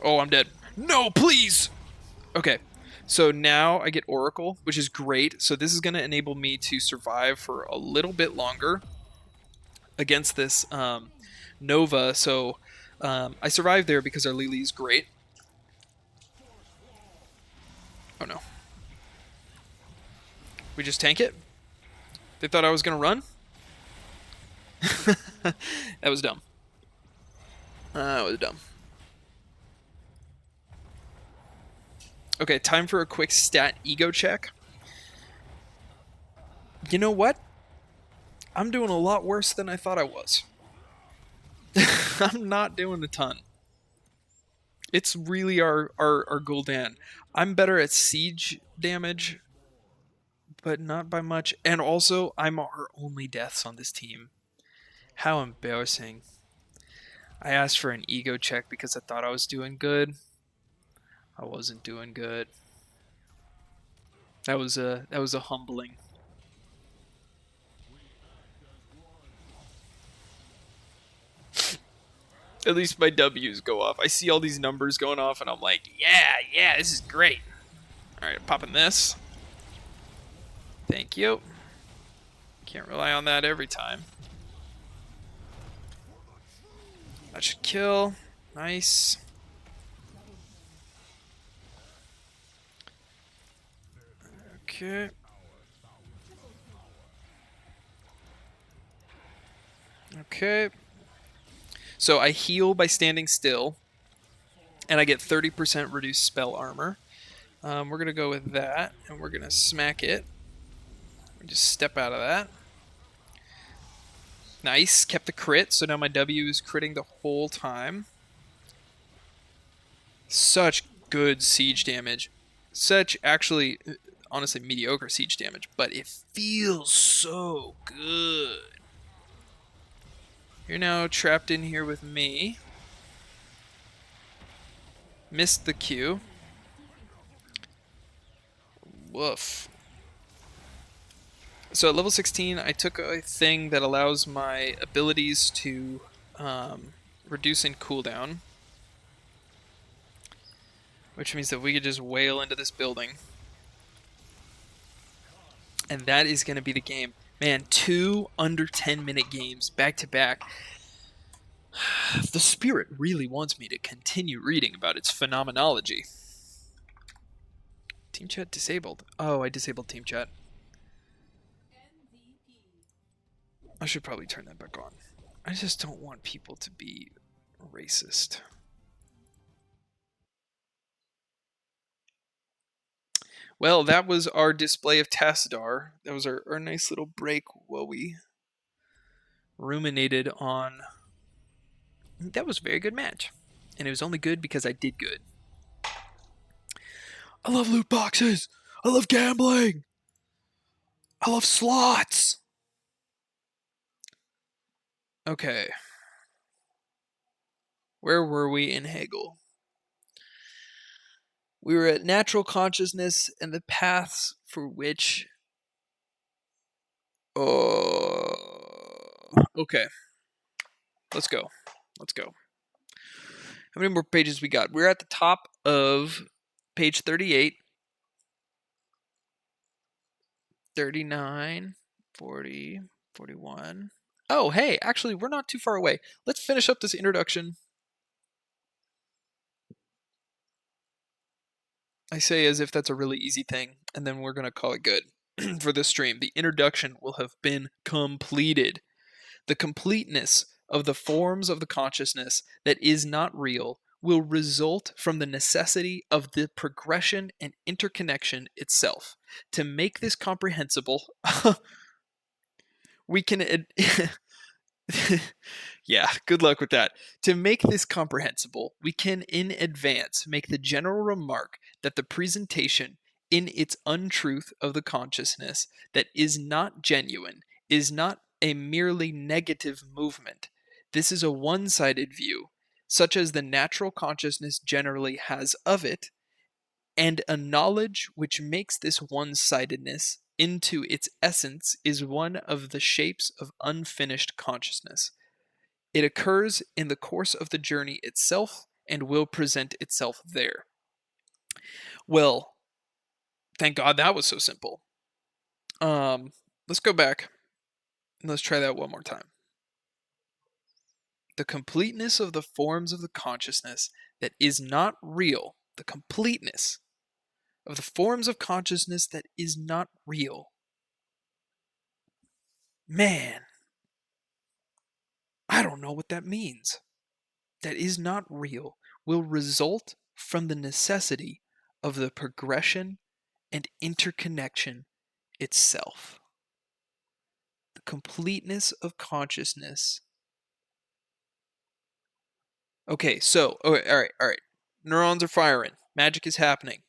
Oh, I'm dead. No, please! Okay, so now I get Oracle, which is great. So this is going to enable me to survive for a little bit longer against this Nova. So I survived there because our Lily is great. Oh no. We just tank it? They thought I was going to run? That was dumb. That was dumb. Okay, time for a quick stat ego check. You know what? I'm doing a lot worse than I thought I was. I'm not doing a ton. It's really our Gul'dan. I'm better at siege damage, but not by much. And also, I'm our only deaths on this team. How embarrassing. I asked for an ego check because I thought I was doing good. I wasn't doing good. That was a humbling. At least my W's go off. I see all these numbers going off, and I'm like, yeah, this is great. All right, popping this. Thank you. Can't rely on that every time. That should kill. Nice. Okay. Okay. So I heal by standing still, and I get 30% reduced spell armor. We're going to go with that, and we're going to smack it. Just step out of that. Nice. Kept the crit, so now my W is critting the whole time. Such good siege damage. Such, actually, honestly, mediocre siege damage, but it feels so good. You're now trapped in here with me. Missed the Q. Woof. So at level 16, I took a thing that allows my abilities to reduce in cooldown, which means that we could just wail into this building. And that is going to be the game. Man, 2 under 10-minute games back to back. The spirit really wants me to continue reading about its phenomenology. Team chat disabled. Oh, I disabled team chat. I should probably turn that back on. I just don't want people to be racist. Well, that was our display of Tassadar. That was our nice little break while we ruminated on... That was a very good match. And it was only good because I did good. I love loot boxes! I love gambling! I love slots! Okay. Where were we in Hegel? We were at natural consciousness and the paths for which... Okay. Let's go. Let's go. How many more pages we got? We're at the top of page 38. 39, 40, 41. Oh, hey, actually, we're not too far away. Let's finish up this introduction. I say as if that's a really easy thing, and then we're going to call it good for this stream. The introduction will have been completed. The completeness of the forms of the consciousness that is not real will result from the necessity of the progression and interconnection itself. To make this comprehensible, we can yeah, good luck with that. To make this comprehensible, we can in advance make the general remark that the presentation in its untruth of the consciousness that is not genuine is not a merely negative movement. This is a one-sided view, such as the natural consciousness generally has of it, and a knowledge which makes this one-sidedness into its essence is one of the shapes of unfinished consciousness. It occurs in the course of the journey itself and will present itself there. Well, thank God that was so simple. Let's go back and let's try that one more time. The completeness of the forms of the consciousness that is not real, the completeness of the forms of consciousness that is not real. Man, I don't know what that means. That is not real will result from the necessity of the progression and interconnection itself. The completeness of consciousness. Okay, so, all right. Neurons are firing. Magic is happening.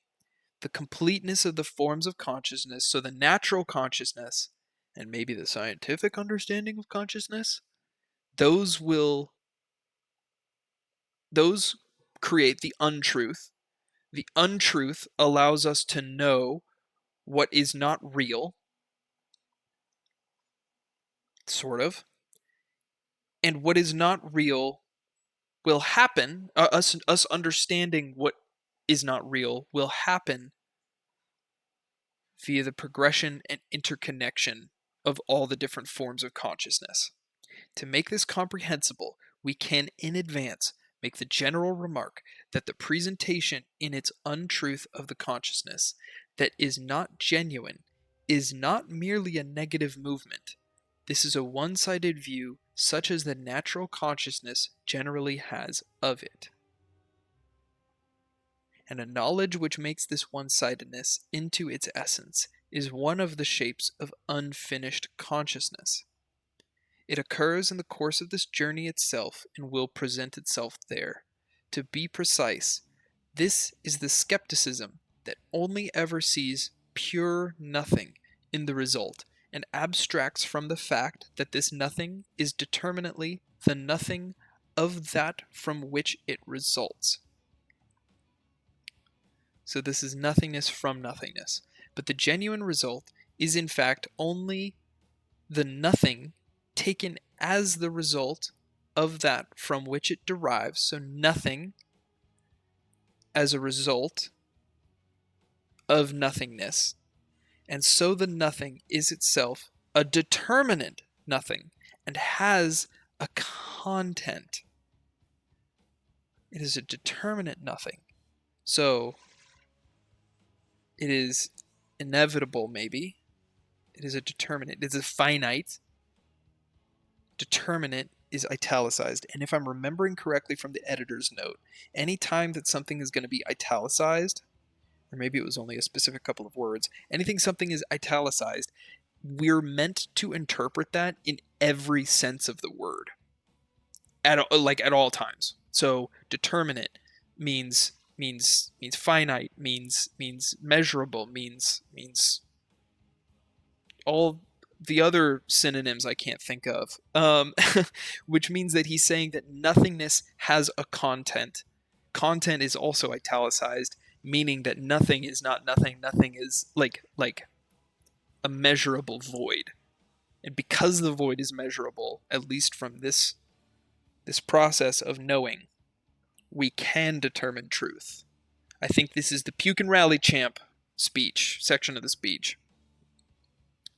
The completeness of the forms of consciousness, so the natural consciousness, and maybe the scientific understanding of consciousness, those create the untruth. The untruth allows us to know what is not real, sort of. And what is not real will happen, us understanding what is not real will happen via the progression and interconnection of all the different forms of consciousness. To make this comprehensible, we can in advance make the general remark that the presentation in its untruth of the consciousness that is not genuine is not merely a negative movement. This is a one-sided view such as the natural consciousness generally has of it. And a knowledge which makes this one-sidedness into its essence is one of the shapes of unfinished consciousness. It occurs in the course of this journey itself and will present itself there. To be precise, this is the skepticism that only ever sees pure nothing in the result and abstracts from the fact that this nothing is determinately the nothing of that from which it results. So this is nothingness from nothingness. But the genuine result is in fact only the nothing taken as the result of that from which it derives. So nothing as a result of nothingness. And so the nothing is itself a determinate nothing and has a content. It is a determinate nothing. So it is inevitable, maybe. It is a determinate. It is a finite. Determinate is italicized. And if I'm remembering correctly from the editor's note, any time that something is going to be italicized, or maybe it was only a specific couple of words, anything something is italicized, we're meant to interpret that in every sense of the word. At all times. So determinate means finite, means measurable, means all the other synonyms I can't think of, which means that he's saying that nothingness has a content. Content is also italicized, meaning that nothing is not nothing. Nothing is like a measurable void. And because the void is measurable, at least from this process of knowing, we can determine truth. I think this is the Puke and Rally Champ section of the speech.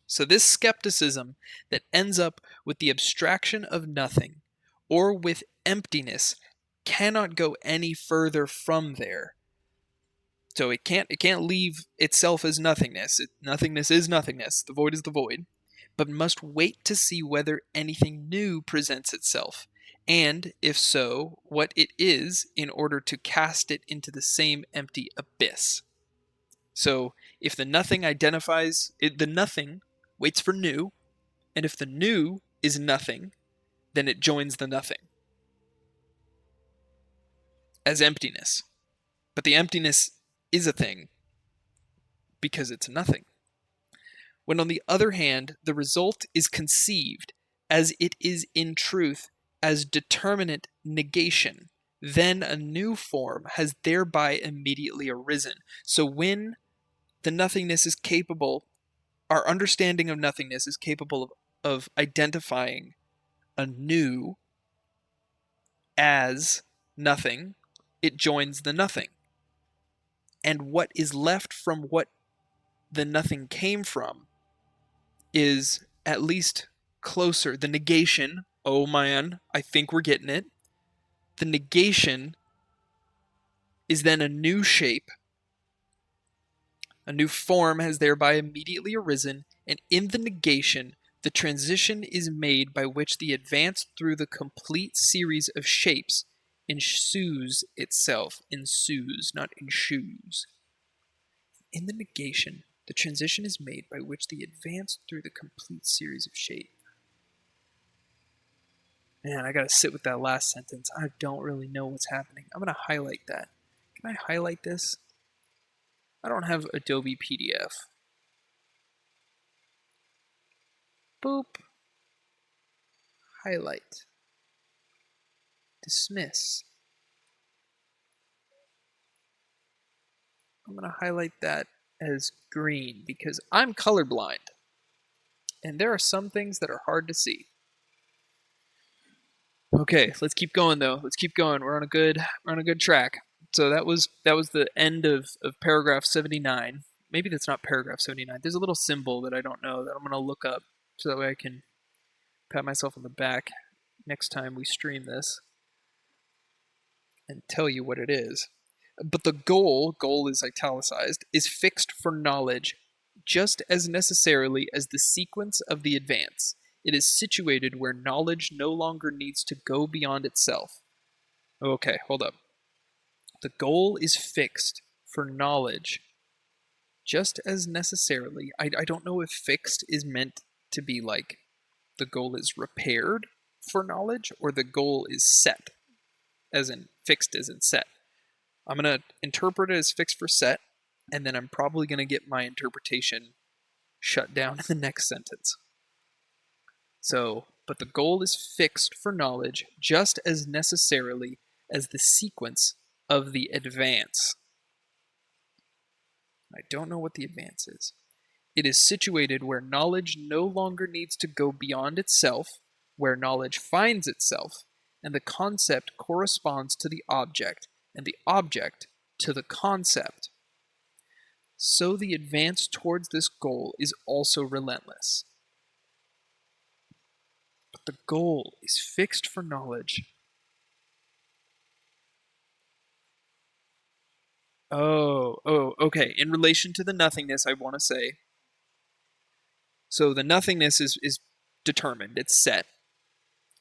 So this skepticism that ends up with the abstraction of nothing or with emptiness cannot go any further from there. So it can't leave itself as nothingness. Nothingness is nothingness. The void is the void. but must wait to see whether anything new presents itself, and, if so, what it is, in order to cast it into the same empty abyss. So, if the nothing identifies, the nothing waits for new, and if the new is nothing, then it joins the nothing as emptiness. But the emptiness is a thing because it's nothing. When, on the other hand, the result is conceived as it is in truth as determinate negation, then a new form has thereby immediately arisen. So when the nothingness is capable, our understanding of nothingness is capable of identifying a new as nothing, it joins the nothing. And what is left from what the nothing came from is at least closer. The negation, oh man, I think we're getting it. The negation is then a new shape. A new form has thereby immediately arisen, and in the negation, the transition is made by which the advance through the complete series of shapes ensues itself. Ensues, not ensues. In the negation, the transition is made by which the advance through the complete series of shapes. Man, I gotta sit with that last sentence. I don't really know what's happening. I'm gonna highlight that. Can I highlight this? I don't have Adobe PDF. Boop. Highlight. Dismiss. I'm gonna highlight that as green because I'm colorblind. And there are some things that are hard to see. Okay, let's keep going though. Let's keep going. We're on a good track. So that was the end of paragraph 79. Maybe that's not paragraph 79. There's a little symbol that I don't know that I'm going to look up so that way I can pat myself on the back next time we stream this and tell you what it is. But the goal is italicized, is fixed for knowledge just as necessarily as the sequence of the advance. It is situated where knowledge no longer needs to go beyond itself. Okay, hold up. The goal is fixed for knowledge just as necessarily. I don't know if fixed is meant to be like the goal is repaired for knowledge or the goal is set, as in fixed as in set. I'm going to interpret it as fixed for set, and then I'm probably going to get my interpretation shut down in the next sentence. So, but the goal is fixed for knowledge just as necessarily as the sequence of the advance. I don't know what the advance is. It is situated where knowledge no longer needs to go beyond itself, where knowledge finds itself, and the concept corresponds to the object, and the object to the concept. So the advance towards this goal is also relentless. But the goal is fixed for knowledge. Okay. In relation to the nothingness, I want to say, so the nothingness is determined, it's set,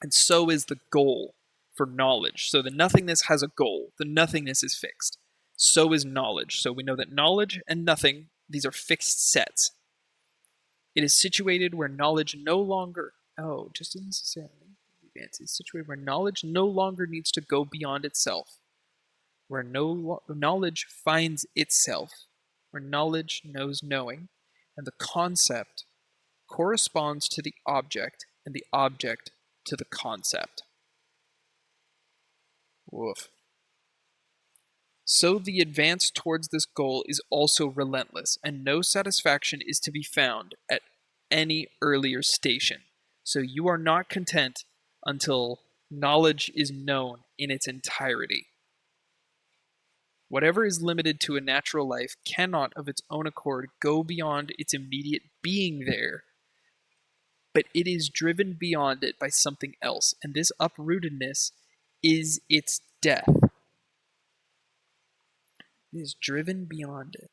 and so is the goal for knowledge. So the nothingness has a goal, the nothingness is fixed. So is knowledge. So we know that knowledge and nothing, these are fixed sets. It is situated where knowledge no longer, just as necessarily, advance is situated where knowledge no longer needs to go beyond itself, where knowledge finds itself, where knowledge knows knowing, and the concept corresponds to the object, and the object to the concept. Woof. So the advance towards this goal is also relentless, and no satisfaction is to be found at any earlier station. So you are not content until knowledge is known in its entirety. Whatever is limited to a natural life cannot of its own accord go beyond its immediate being there, but it is driven beyond it by something else, and this uprootedness is its death. It is driven beyond it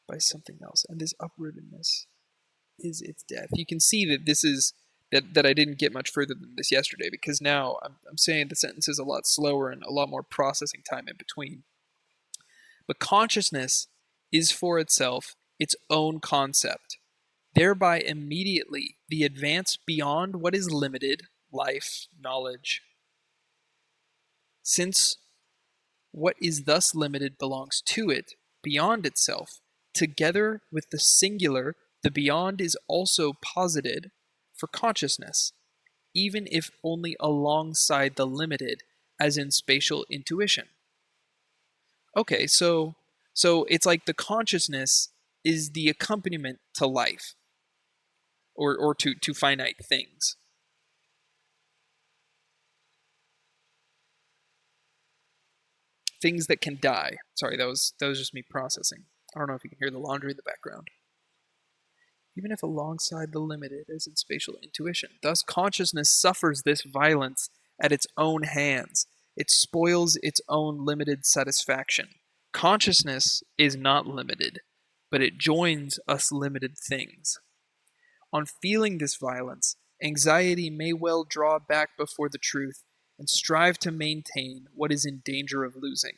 by something else, and this uprootedness is its death. You can see that this is that I didn't get much further than this yesterday, because now I'm saying the sentence is a lot slower and a lot more processing time in between. But consciousness is for itself its own concept, thereby immediately the advance beyond what is limited, life, knowledge, since what is thus limited belongs to it, beyond itself, together with the singular, the beyond is also posited for consciousness, even if only alongside the limited, as in spatial intuition. Okay, so it's like the consciousness is the accompaniment to life, or to finite things. Things that can die. Sorry, that was just me processing. I don't know if you can hear the laundry in the background. Even if alongside the limited as in spatial intuition. Thus consciousness suffers this violence at its own hands. It spoils its own limited satisfaction. Consciousness is not limited, but it joins us limited things. On feeling this violence, anxiety may well draw back before the truth and strive to maintain what is in danger of losing.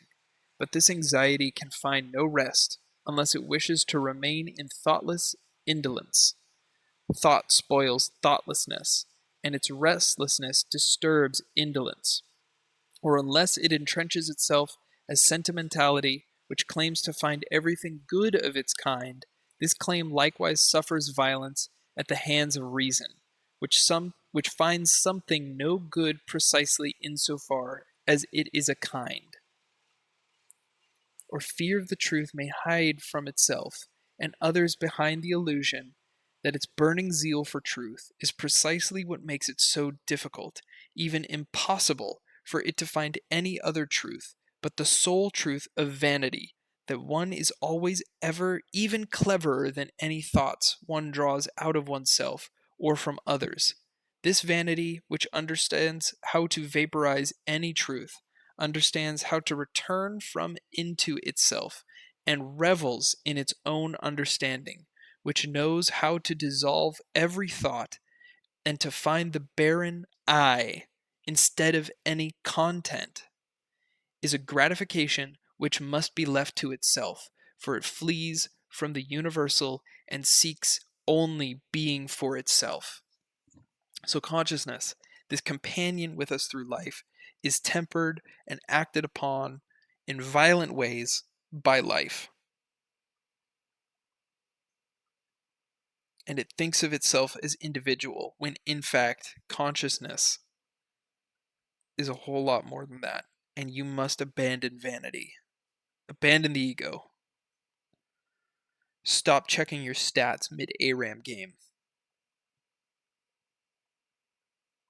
But this anxiety can find no rest unless it wishes to remain in thoughtless indolence. Thought spoils thoughtlessness, and its restlessness disturbs indolence. Or unless it entrenches itself as sentimentality, which claims to find everything good of its kind, this claim likewise suffers violence at the hands of reason, which finds something no good precisely insofar as it is a kind. Or fear of the truth may hide from itself and others behind the illusion that its burning zeal for truth is precisely what makes it so difficult, even impossible, for it to find any other truth but the sole truth of vanity, that one is always ever even cleverer than any thoughts one draws out of oneself or from others. This vanity, which understands how to vaporize any truth, understands how to return from into itself, and revels in its own understanding, which knows how to dissolve every thought and to find the barren I instead of any content, is a gratification which must be left to itself, for it flees from the universal and seeks only being for itself. So, consciousness, this companion with us through life, is tempered and acted upon in violent ways by life. And it thinks of itself as individual, when in fact, consciousness is a whole lot more than that. And you must abandon vanity, abandon the ego. Stop checking your stats mid ARAM game.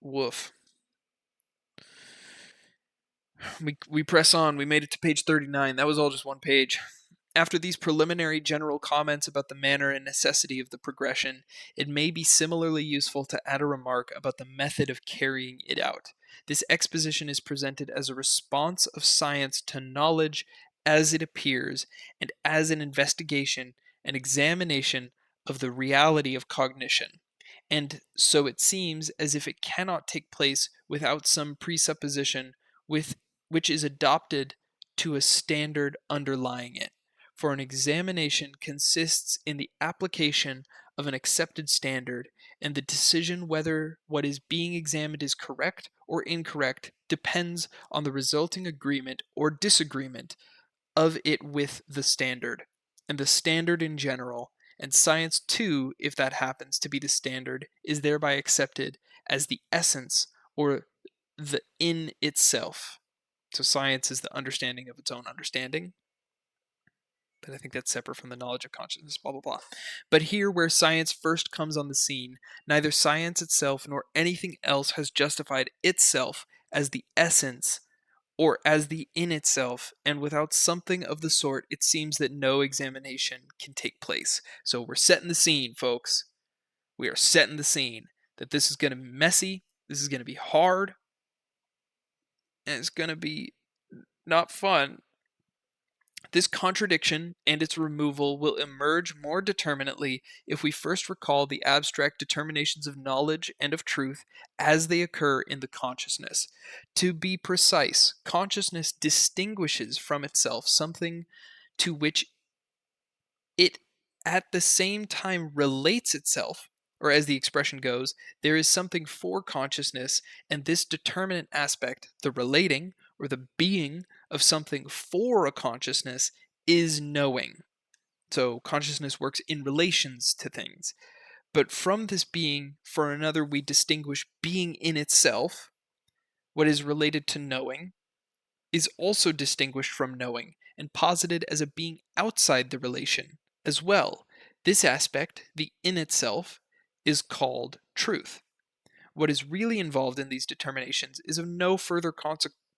Woof. We press on. We made it to page 39. That was all just one page. After these preliminary general comments about the manner and necessity of the progression, it may be similarly useful to add a remark about the method of carrying it out. This exposition is presented as a response of science to knowledge as it appears, and as an investigation and examination of the reality of cognition. And so it seems as if it cannot take place without some presupposition with which is adopted to a standard underlying it. For an examination consists in the application of an accepted standard, and the decision whether what is being examined is correct or incorrect depends on the resulting agreement or disagreement of it with the standard, and the standard in general, and science too, if that happens to be the standard, is thereby accepted as the essence or the in itself. So science is the understanding of its own understanding. But I think that's separate from the knowledge of consciousness, blah, blah, blah. But here, where science first comes on the scene, neither science itself nor anything else has justified itself as the essence or as the in itself, and without something of the sort, it seems that no examination can take place. So we're setting the scene, folks. We are setting the scene that this is going to be messy, this is going to be hard, and it's going to be not fun. This contradiction and its removal will emerge more determinately if we first recall the abstract determinations of knowledge and of truth as they occur in the consciousness. To be precise, consciousness distinguishes from itself something to which it at the same time relates itself, or as the expression goes, there is something for consciousness, and this determinate aspect, the relating or the being of something for a consciousness, is knowing. So consciousness works in relations to things. But from this being for another, we distinguish being in itself, what is related to knowing, is also distinguished from knowing and posited as a being outside the relation as well. This aspect, the in itself, is called truth. What is really involved in these determinations is of no further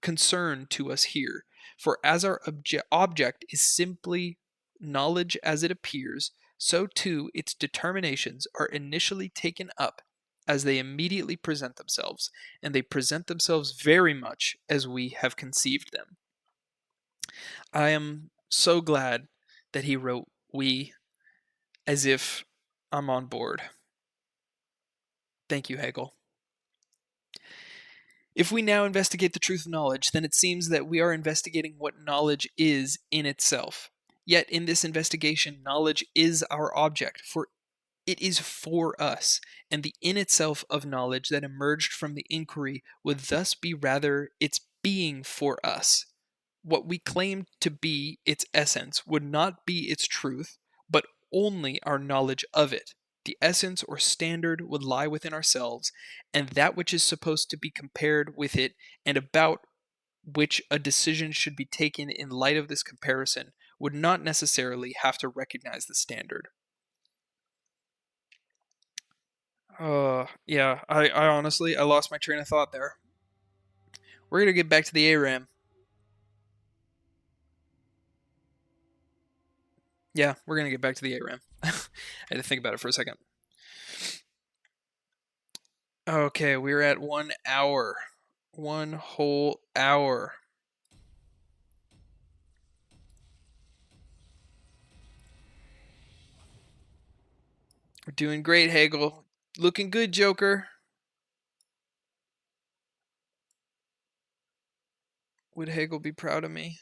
concern to us here, for as our object is simply knowledge as it appears, so too its determinations are initially taken up as they immediately present themselves, and they present themselves very much as we have conceived them. I am so glad that he wrote we, as if I'm on board. Thank you, Hegel. If we now investigate the truth of knowledge, then it seems that we are investigating what knowledge is in itself. Yet in this investigation, knowledge is our object, for it is for us, and the in itself of knowledge that emerged from the inquiry would thus be rather its being for us. What we claim to be its essence would not be its truth, but only our knowledge of it. The essence or standard would lie within ourselves, and that which is supposed to be compared with it and about which a decision should be taken in light of this comparison would not necessarily have to recognize the standard. Yeah, I honestly, I lost my train of thought there. We're gonna get back to the ARAM. Yeah, we're gonna get back to the ARAM. I had to think about it for a second. Okay, we're at 1 hour. 1 whole hour. We're doing great, Hegel. Looking good, Joker. Would Hegel be proud of me?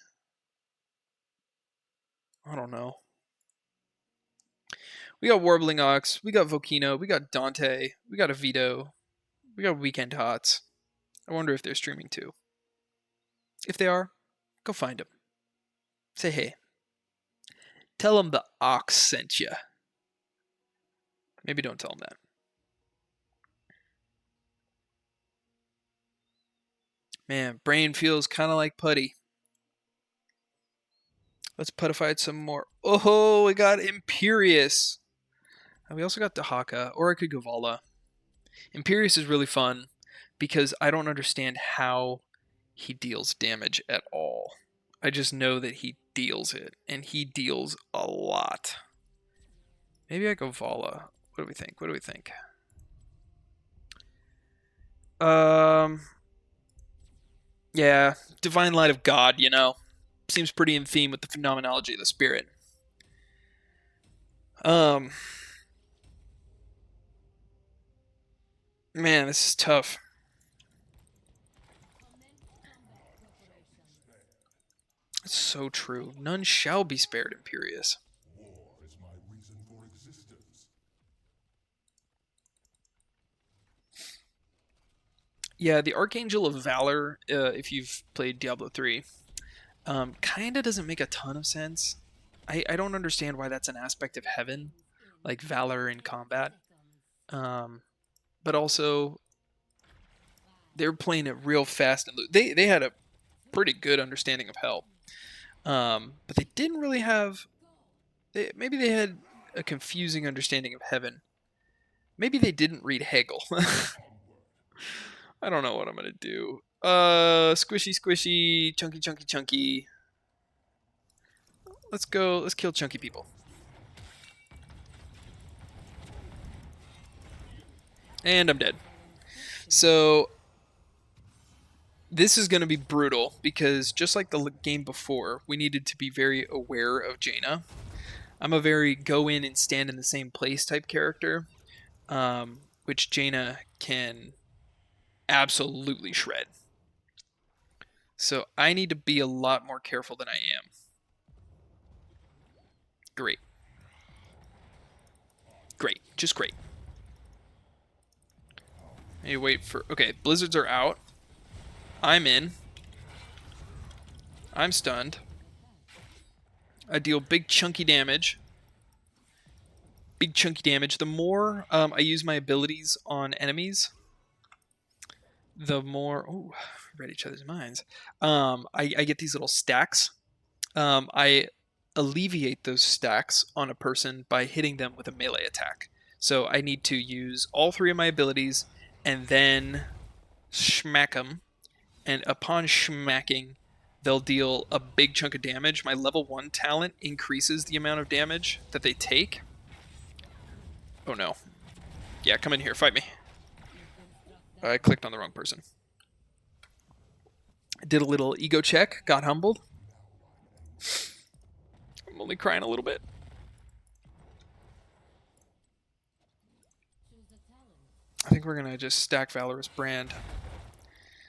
I don't know. We got Warbling Ox, we got Volcano, we got Dante, we got Avito, we got Weekend Hots. I wonder if they're streaming too. If they are, go find them. Say hey. Tell them the Ox sent you. Maybe don't tell them that. Man, brain feels kind of like putty. Let's puttify it some more. Oh, we got Imperious. And we also got Dahaka, or I could go Vala. Imperious is really fun because I don't understand how he deals damage at all. I just know that he deals it, and he deals a lot. Maybe I go Vala. What do we think? What do we think? Yeah, Divine Light of God, you know. Seems pretty in theme with the phenomenology of the spirit. Um, man, this is tough. It's so true. None shall be spared, Imperious. Yeah, the Archangel of Valor, if you've played Diablo 3, kind of doesn't make a ton of sense. I don't understand why that's an aspect of heaven, like Valor in combat. Um, but also, they were playing it real fast. And they had a pretty good understanding of hell. But they didn't really have. Maybe they had a confusing understanding of heaven. Maybe they didn't read Hegel. I don't know what I'm gonna do. Squishy, squishy, chunky, chunky, chunky. Let's go. Let's kill chunky people. And I'm dead. So This is going to be brutal because just like the game before, we needed to be very aware of Jaina. I'm a very go in and stand in the same place type character, which Jaina can absolutely shred. So I need to be a lot more careful than I am. Great. Great. Just great. Maybe wait for... Okay, blizzards are out. I'm in. I'm stunned. I deal big chunky damage. Big chunky damage. The more I use my abilities on enemies, the more... Ooh, read each other's minds. I get these little stacks. I alleviate those stacks on a person by hitting them with a melee attack. So I need to use all three of my abilities and then smack them. And upon smacking, they'll deal a big chunk of damage. My level 1 talent increases the amount of damage that they take. Oh no. Yeah, come in here, fight me. I clicked on the wrong person. I did a little ego check, got humbled. I'm only crying a little bit. I think we're gonna just stack Valorous Brand.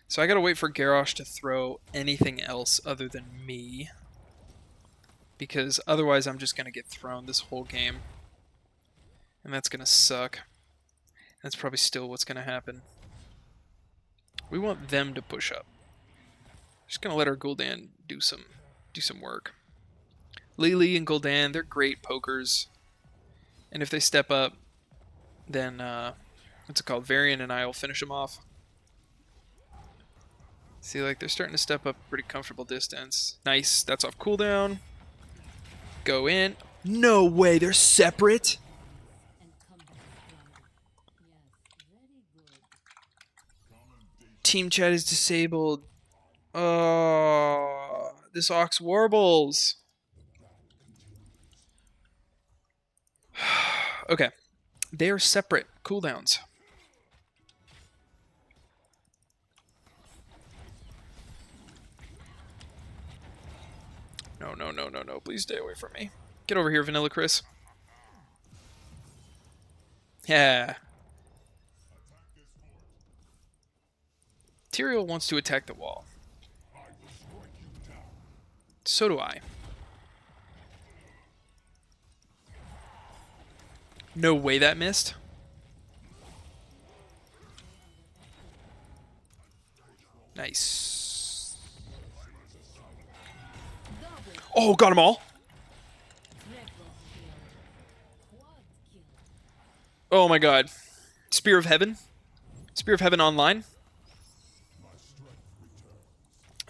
So I gotta wait for Garrosh to throw anything else other than me. Because otherwise I'm just gonna get thrown this whole game. And that's gonna suck. That's probably still what's gonna happen. We want them to push up. Just gonna let our Gul'dan do some work. Lily and Gul'dan, they're great pokers. And if they step up, then what's it called? Varian and I will finish them off. See, like, they're starting to step up a pretty comfortable distance. Nice, that's off cooldown. Go in. No way, they're separate? Team chat is disabled. Oh, this Ox warbles. Okay, they are separate cooldowns. No, no, no, no, no. Please stay away from me. Get over here, Vanilla Chris. Yeah. Tyrael wants to attack the wall. So do I. No way that missed. Nice. Oh, got them all. Oh my god. Spear of Heaven. Spear of Heaven online.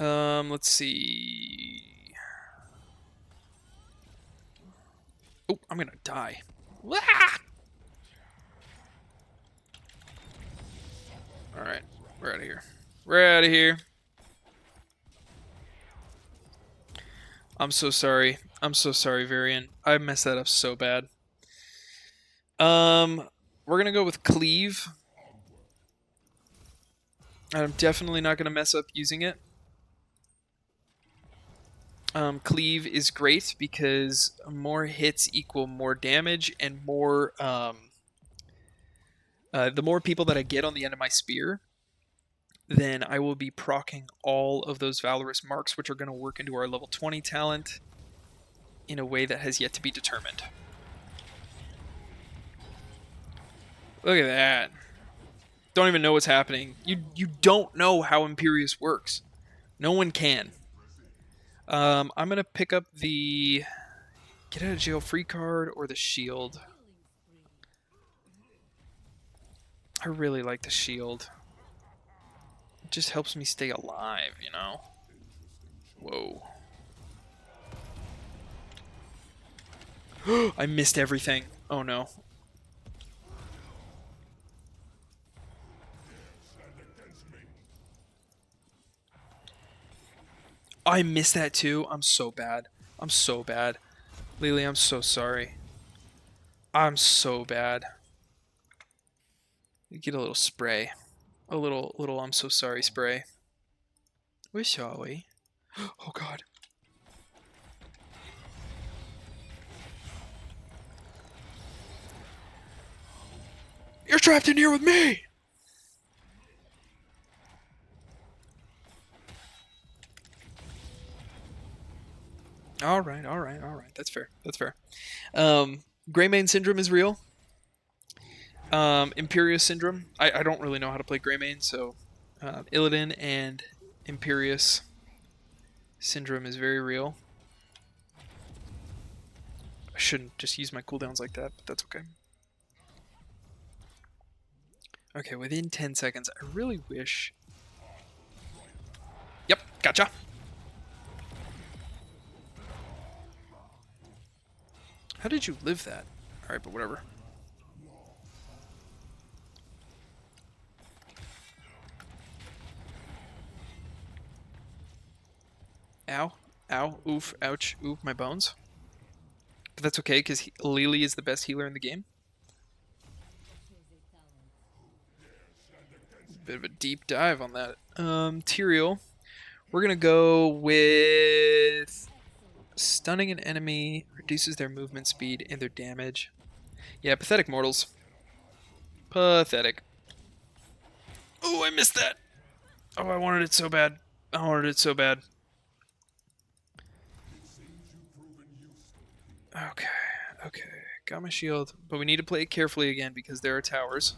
Let's see. Oh, I'm gonna die. Alright, we're out of here. We're out of here. I'm so sorry. I'm so sorry, Varian. I messed that up so bad. We're gonna go with Cleave. I'm definitely not gonna mess up using it. Cleave is great because more hits equal more damage, and more the more people that I get on the end of my spear, then I will be proccing all of those Valorous marks, which are going to work into our level 20 talent in a way that has yet to be determined. Look at that. Don't even know what's happening. You don't know how Imperious works. No one can. I'm going to pick up the get out of jail free card or the shield. I really like the shield. It just helps me stay alive, you know? Whoa. I missed everything. Oh no. I missed that too. I'm so bad. I'm so bad. Lily, I'm so sorry. I'm so bad. You get a little spray. A little I'm so sorry spray. Where shall we? Oh god. You're trapped in here with me! Alright. That's fair. Greymane syndrome is real. Imperious syndrome. I don't really know how to play Greymane, so Illidan and Imperious syndrome is very real. I shouldn't just use my cooldowns like that, but that's okay. Okay, within 10 seconds. I really wish... Yep, gotcha. How did you live that? Alright, but whatever. Ow. Ow. Oof. Ouch. Oof. My bones. But that's okay, because Lily is the best healer in the game. Bit of a deep dive on that. Tyrael. We're going to go with... Stunning an enemy reduces their movement speed and their damage. Yeah, pathetic mortals. Pathetic. Oh, I missed that. Oh, I wanted it so bad. Okay. Got my shield. But we need to play it carefully again because there are towers.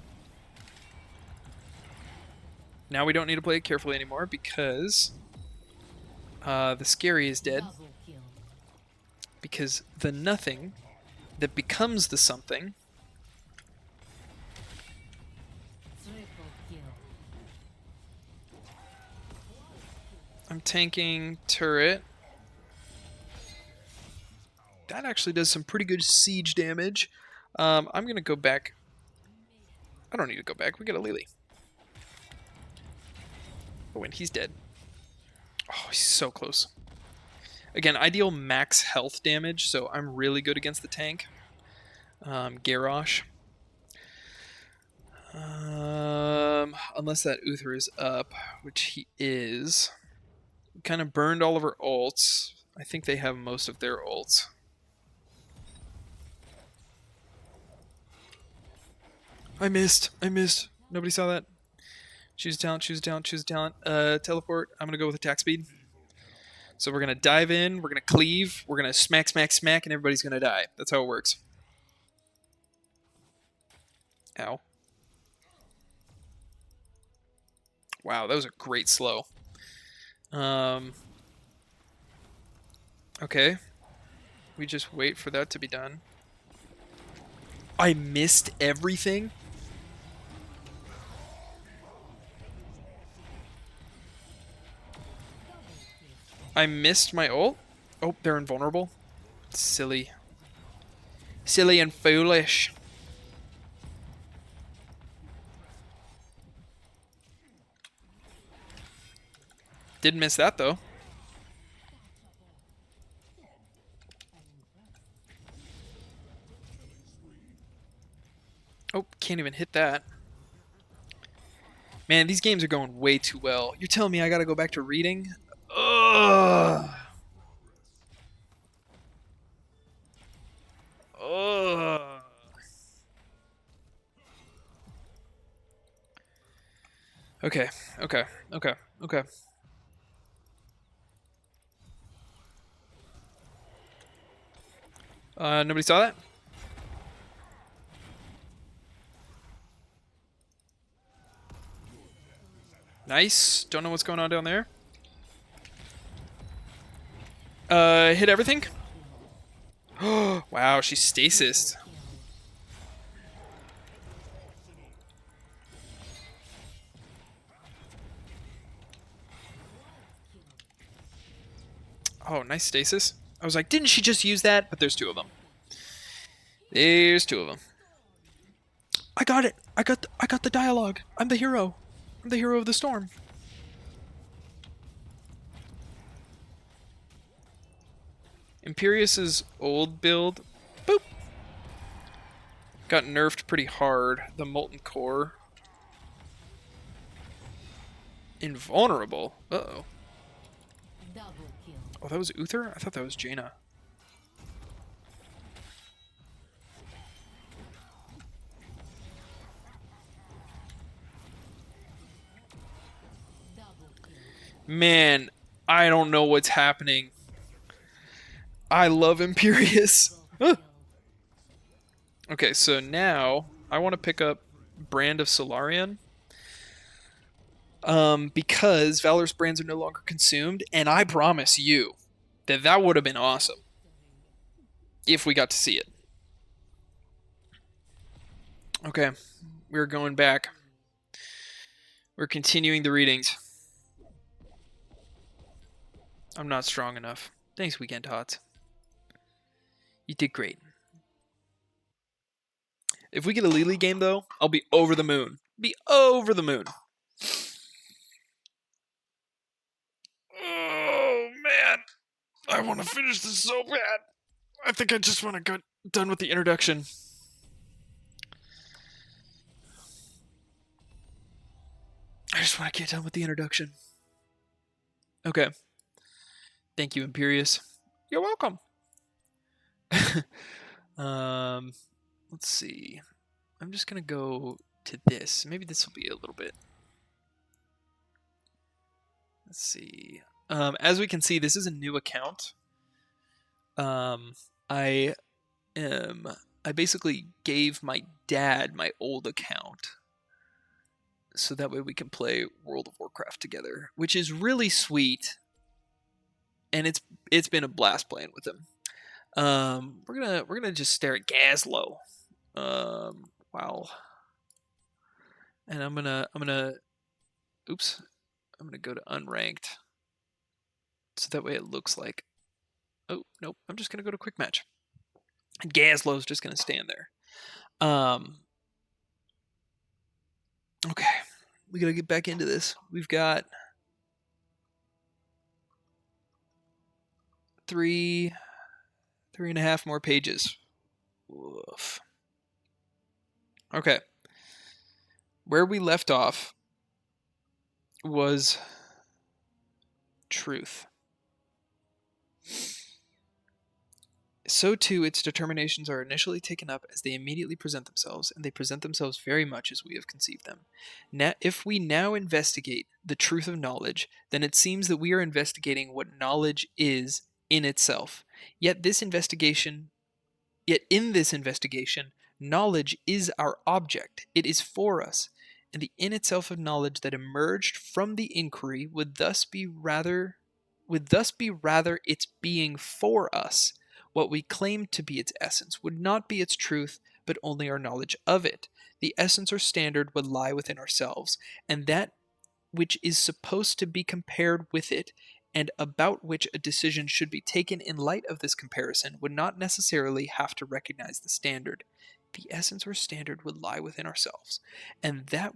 Now we don't need to play it carefully anymore because the scary is dead. Because the nothing that becomes the something I'm tanking turret. That actually does some pretty good siege damage. I'm going to go back. I don't need to go back. We got a Lily. Oh, and he's dead. Oh, he's so close. Again, I deal max health damage, so I'm really good against the tank. Garrosh. Unless that Uther is up, which he is. Kind of burned all of her ults. I think they have most of their ults. I missed. Nobody saw that. Choose a talent. Teleport. I'm going to go with attack speed. So we're going to dive in, we're going to cleave, we're going to smack, and everybody's going to die. That's how it works. Ow. Wow, that was a great slow. Okay. We just wait for that to be done. I missed everything? I missed my ult? Oh, they're invulnerable. Silly. Silly and foolish. Didn't miss that, though. Oh, can't even hit that. Man, these games are going way too well. You're telling me I gotta go back to reading? Ugh. Ugh. Okay. Nobody saw that? Nice. Don't know what's going on down there. Hit everything? Oh, wow, she's stasis. Oh, nice stasis. I was like, didn't she just use that? But there's two of them. I got it. I got the dialogue. I'm the hero. I'm the hero of the storm. Imperious's old build, boop, got nerfed pretty hard. The Molten Core. Invulnerable. Uh-oh. Oh, that was Uther? I thought that was Jaina. Man, I don't know what's happening. I love Imperius. Okay, so now I want to pick up Brand of Solarian. Because Valor's brands are no longer consumed, and I promise you that would have been awesome if we got to see it. Okay, we're going back. We're continuing the readings. I'm not strong enough. Thanks, Weekend Hots. You did great. If we get a Lily game, though, I'll be over the moon. Be over the moon. Oh, man. I want to finish this so bad. I think I just want to get done with the introduction. I just want to get done with the introduction. Okay. Thank you, Imperius. You're welcome. Let's see. I'm just gonna go to this. Maybe this will be a little bit. Let's see. As we can see, this is a new account. I basically gave my dad my old account, so that way we can play World of Warcraft together, which is really sweet. And it's been a blast playing with him. We're gonna just stare at Gazlowe. Wow. And I'm gonna oops. I'm gonna go to unranked. So that way it looks like, oh nope, I'm just gonna go to quick match. And Gazlowe's just gonna stand there. Okay. We gotta get back into this. We've got three and a half more pages. Woof. Okay. Where we left off was truth. So too its determinations are initially taken up as they immediately present themselves, and they present themselves very much as we have conceived them. Now, if we now investigate the truth of knowledge, then it seems that we are investigating what knowledge is in itself. Yet in this investigation, knowledge is our object. It is for us, and the in itself of knowledge that emerged from the inquiry would thus be rather its being for us. What we claim to be its essence would not be its truth, but only our knowledge of it. The essence or standard would lie within ourselves, and that which is supposed to be compared with it, and about which a decision should be taken in light of this comparison, would not necessarily have to recognize the standard. The essence or standard would lie within ourselves, and that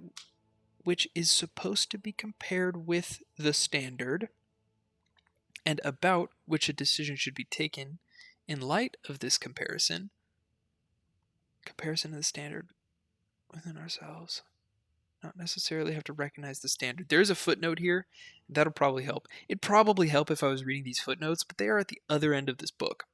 which is supposed to be compared with the standard, and about which a decision should be taken in light of this comparison of the standard within ourselves, not necessarily have to recognize the standard. There's a footnote here. That'll probably help. It'd probably help if I was reading these footnotes, but they are at the other end of this book.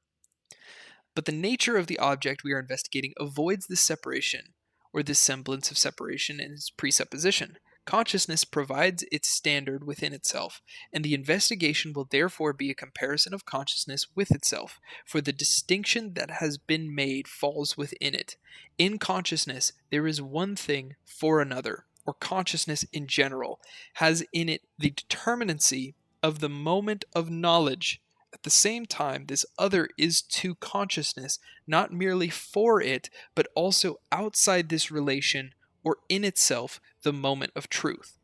But the nature of the object we are investigating avoids this separation, or this semblance of separation in its presupposition. Consciousness provides its standard within itself, and the investigation will therefore be a comparison of consciousness with itself, for the distinction that has been made falls within it. In consciousness, there is one thing for another, or consciousness in general, has in it the determinacy of the moment of knowledge. At the same time, this other is to consciousness not merely for it, but also outside this relation, or in itself, the moment of truth.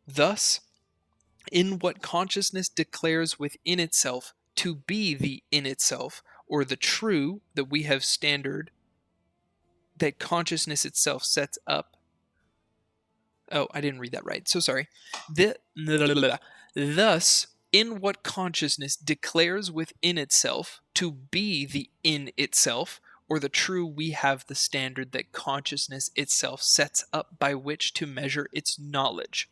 Thus, in what consciousness declares within itself to be the in itself, or the true that we have standard, that consciousness itself sets up. Oh, I didn't read that right. So sorry. Thus, in what consciousness declares within itself to be the in itself, or the true, we have the standard that consciousness itself sets up by which to measure its knowledge.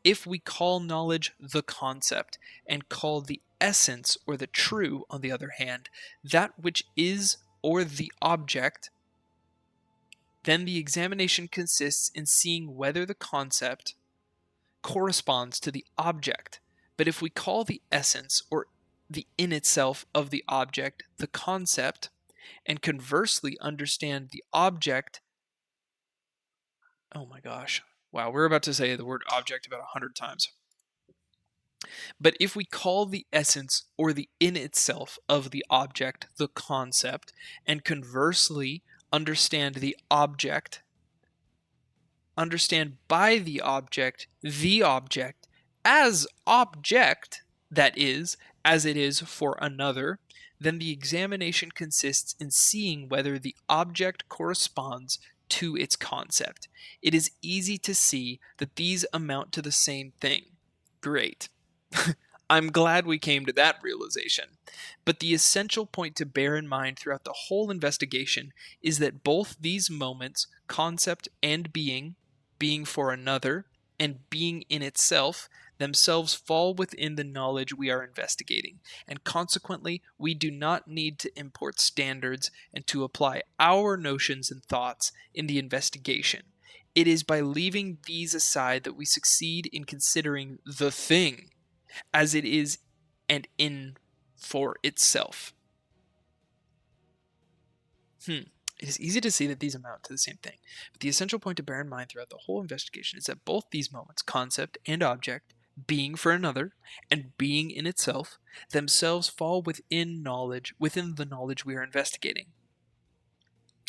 If we call knowledge the concept, and call the essence or the true, on the other hand, that which is or the object, then the examination consists in seeing whether the concept corresponds to the object. But if we call the essence or the in itself of the object the concept, and conversely understand the object, oh my gosh, wow, we're about to say the word object about 100 times. But if we call the essence or the in itself of the object the concept, and conversely understand the object, understand by the object as object, that is, as it is for another, then the examination consists in seeing whether the object corresponds to its concept. It is easy to see that these amount to the same thing. Great. I'm glad we came to that realization. But the essential point to bear in mind throughout the whole investigation is that both these moments, concept and being for another, and being in itself, themselves fall within the knowledge we are investigating, and consequently we do not need to import standards and to apply our notions and thoughts in the investigation. It is by leaving these aside that we succeed in considering the thing as it is and in for itself. It is easy to see that these amount to the same thing, but the essential point to bear in mind throughout the whole investigation is that both these moments, concept and object, being for another and being in itself, themselves fall within the knowledge we are investigating.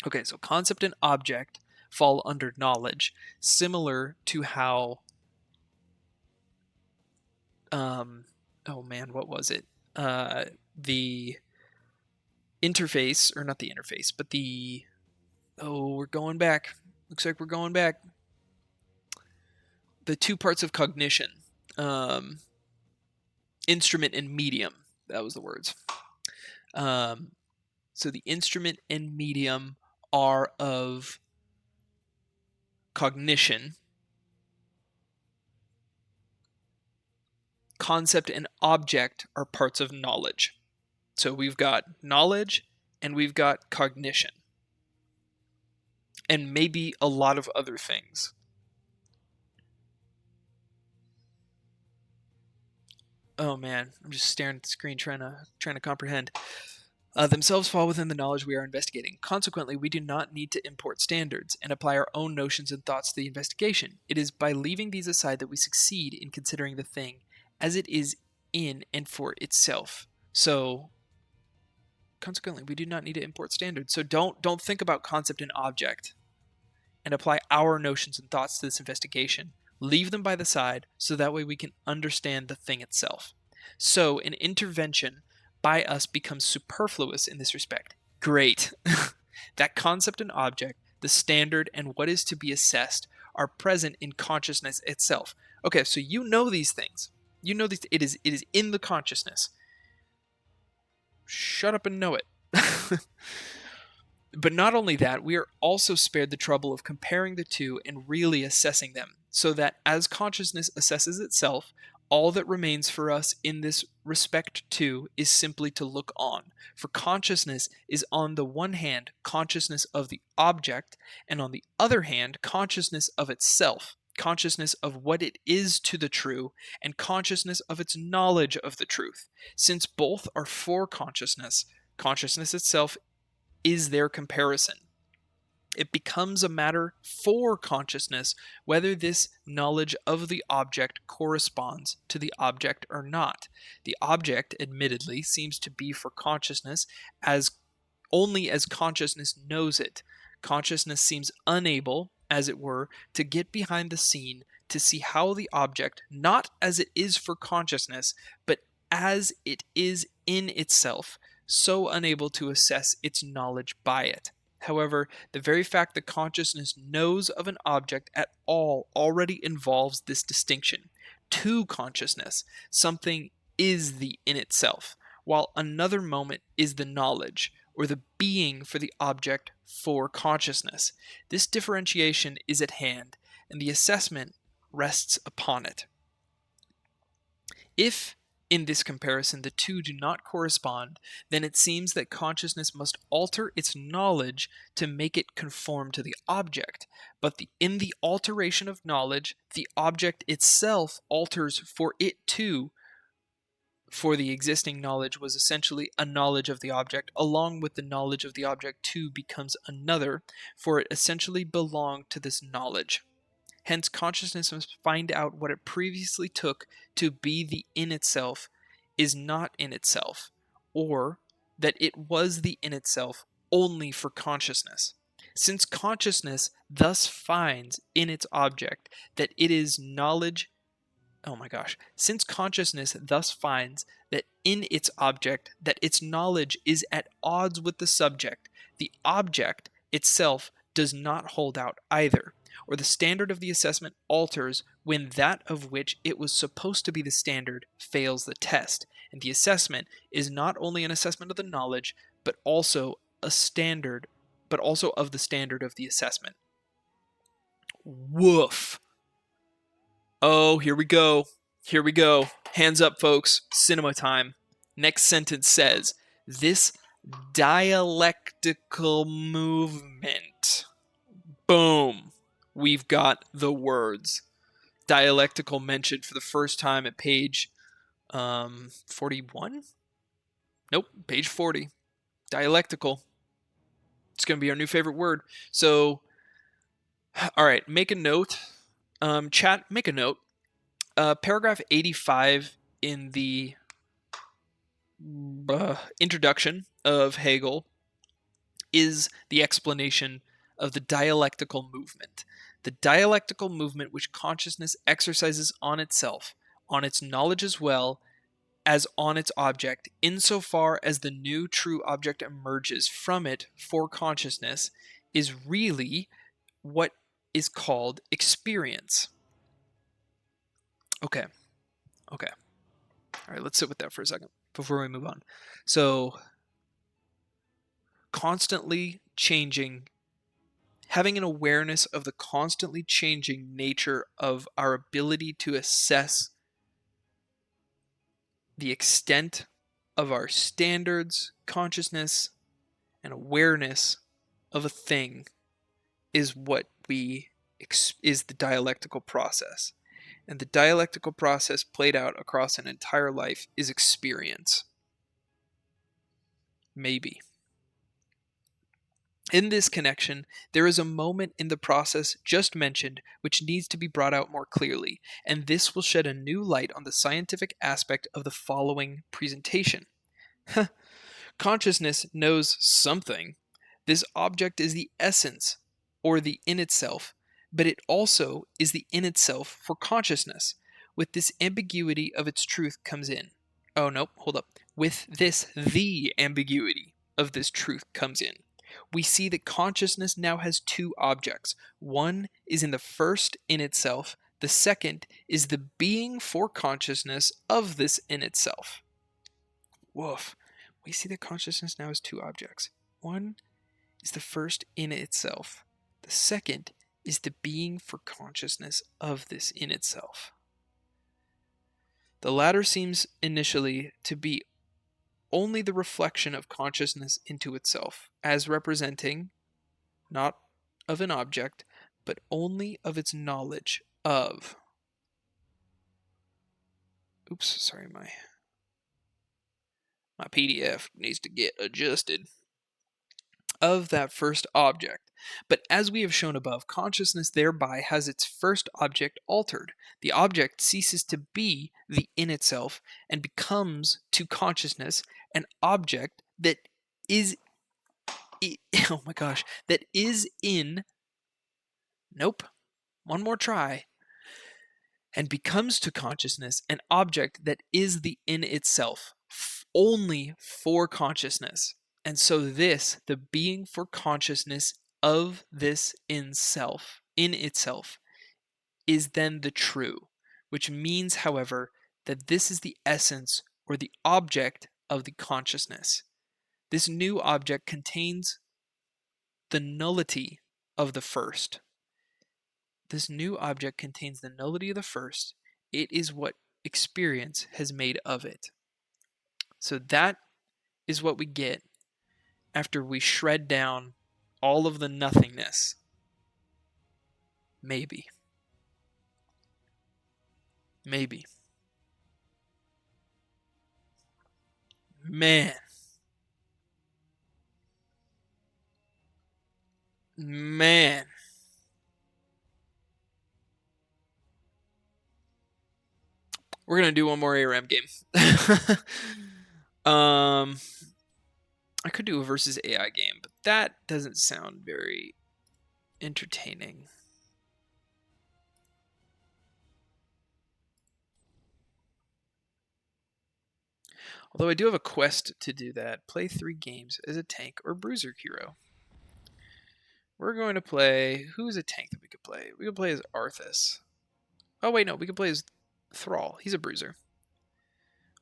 Okay, so concept and object fall under knowledge, similar to how what was it? The interface, or not the interface, but we're going back. Looks like we're going back. The two parts of cognition, instrument and medium. That was the words. So the instrument and medium are of cognition. Concept and object are parts of knowledge. So we've got knowledge and we've got cognition. And maybe a lot of other things. Oh man, I'm just staring at the screen trying to comprehend. Themselves fall within the knowledge we are investigating. Consequently, we do not need to import standards and apply our own notions and thoughts to the investigation. It is by leaving these aside that we succeed in considering the thing as it is in and for itself. So, consequently, we do not need to import standards. So don't think about concept and object and apply our notions and thoughts to this investigation. Leave them by the side so that way we can understand the thing itself. So an intervention by us becomes superfluous in this respect. Great. That concept and object, the standard, and what is to be assessed are present in consciousness itself. Okay, so you know these things. You know these. It is in the consciousness. Shut up and know it. But not only that, we are also spared the trouble of comparing the two and really assessing them, so that as consciousness assesses itself, all that remains for us in this respect too is simply to look on. For consciousness is on the one hand consciousness of the object, and on the other hand consciousness of itself, consciousness of what it is to the true, and consciousness of its knowledge of the truth. Since both are for consciousness, consciousness itself is their comparison. It becomes a matter for consciousness whether this knowledge of the object corresponds to the object or not. The object, admittedly, seems to be for consciousness only as consciousness knows it. Consciousness seems unable, as it were, to get behind the scene to see how the object, not as it is for consciousness, but as it is in itself, so unable to assess its knowledge by it. However, the very fact that consciousness knows of an object at all already involves this distinction. To consciousness, something is the in itself, while another moment is the knowledge, or the being for the object for consciousness. This differentiation is at hand, and the assessment rests upon it. If in this comparison the two do not correspond, then it seems that consciousness must alter its knowledge to make it conform to the object. But in the alteration of knowledge, the object itself alters for it too, for the existing knowledge was essentially a knowledge of the object, along with the knowledge of the object too becomes another, for it essentially belonged to this knowledge. Hence, consciousness must find out what it previously took to be the in itself is not in itself, or that it was the in itself only for consciousness. Since consciousness thus finds in its object that it is knowledge, since consciousness thus finds that in its object that its knowledge is at odds with the subject, the object itself does not hold out either, or the standard of the assessment alters when that of which it was supposed to be the standard fails the test, and the assessment is not only an assessment of the knowledge, but also of the standard of the assessment. Woof. Oh, here we go. Here we go. Hands up, folks. Cinema time. Next sentence says, this dialectical movement. Boom. We've got the words. Dialectical mentioned for the first time at page 41? Nope, page 40. Dialectical. It's going to be our new favorite word. So, all right, make a note. Chat, make a note. Paragraph 85 in the introduction of Hegel is the explanation of the dialectical movement. The dialectical movement which consciousness exercises on itself, on its knowledge as well as on its object, insofar as the new true object emerges from it for consciousness, is really what is called experience. Okay. All right, let's sit with that for a second before we move on. So, constantly changing, having an awareness of the constantly changing nature of our ability to assess the extent of our standards, consciousness, and awareness of a thing is is the dialectical process. And the dialectical process played out across an entire life is experience. Maybe. In this connection, there is a moment in the process just mentioned which needs to be brought out more clearly, and this will shed a new light on the scientific aspect of the following presentation. Consciousness knows something. This object is the essence, or the in itself, but it also is the in itself for consciousness. With this ambiguity of its truth comes in. Oh, nope, hold up. With this, the ambiguity of this truth comes in. We see that consciousness now has two objects. One is in the first in itself. The second is the being for consciousness of this in itself. Woof. We see that consciousness now has two objects. One is the first in itself. The second is the being for consciousness of this in itself. The latter seems initially to be only the reflection of consciousness into itself, as representing, not of an object, but only of its knowledge of. Oops, sorry, my PDF needs to get adjusted. Of that first object. But as we have shown above, consciousness thereby has its first object altered. The object ceases to be the in itself and becomes to consciousness an object that is that is in one more try, and becomes to consciousness an object that is the in itself only for consciousness. And so this, the being for consciousness of this in itself, is then the true, which means, however, that this is the essence or the object of the consciousness. This new object contains the nullity of the first. This new object contains the nullity of the first. It is what experience has made of it. So that is what we get after we shred down all of the nothingness. Maybe. Maybe. Man. Man. We're going to do one more ARAM game. I could do a versus AI game, but that doesn't sound very entertaining. Although I do have a quest to do that. Play 3 games as a tank or bruiser hero. We're going to play... Who's a tank that we could play? We could play as Arthas. Oh, wait, no. We could play as Thrall. He's a bruiser.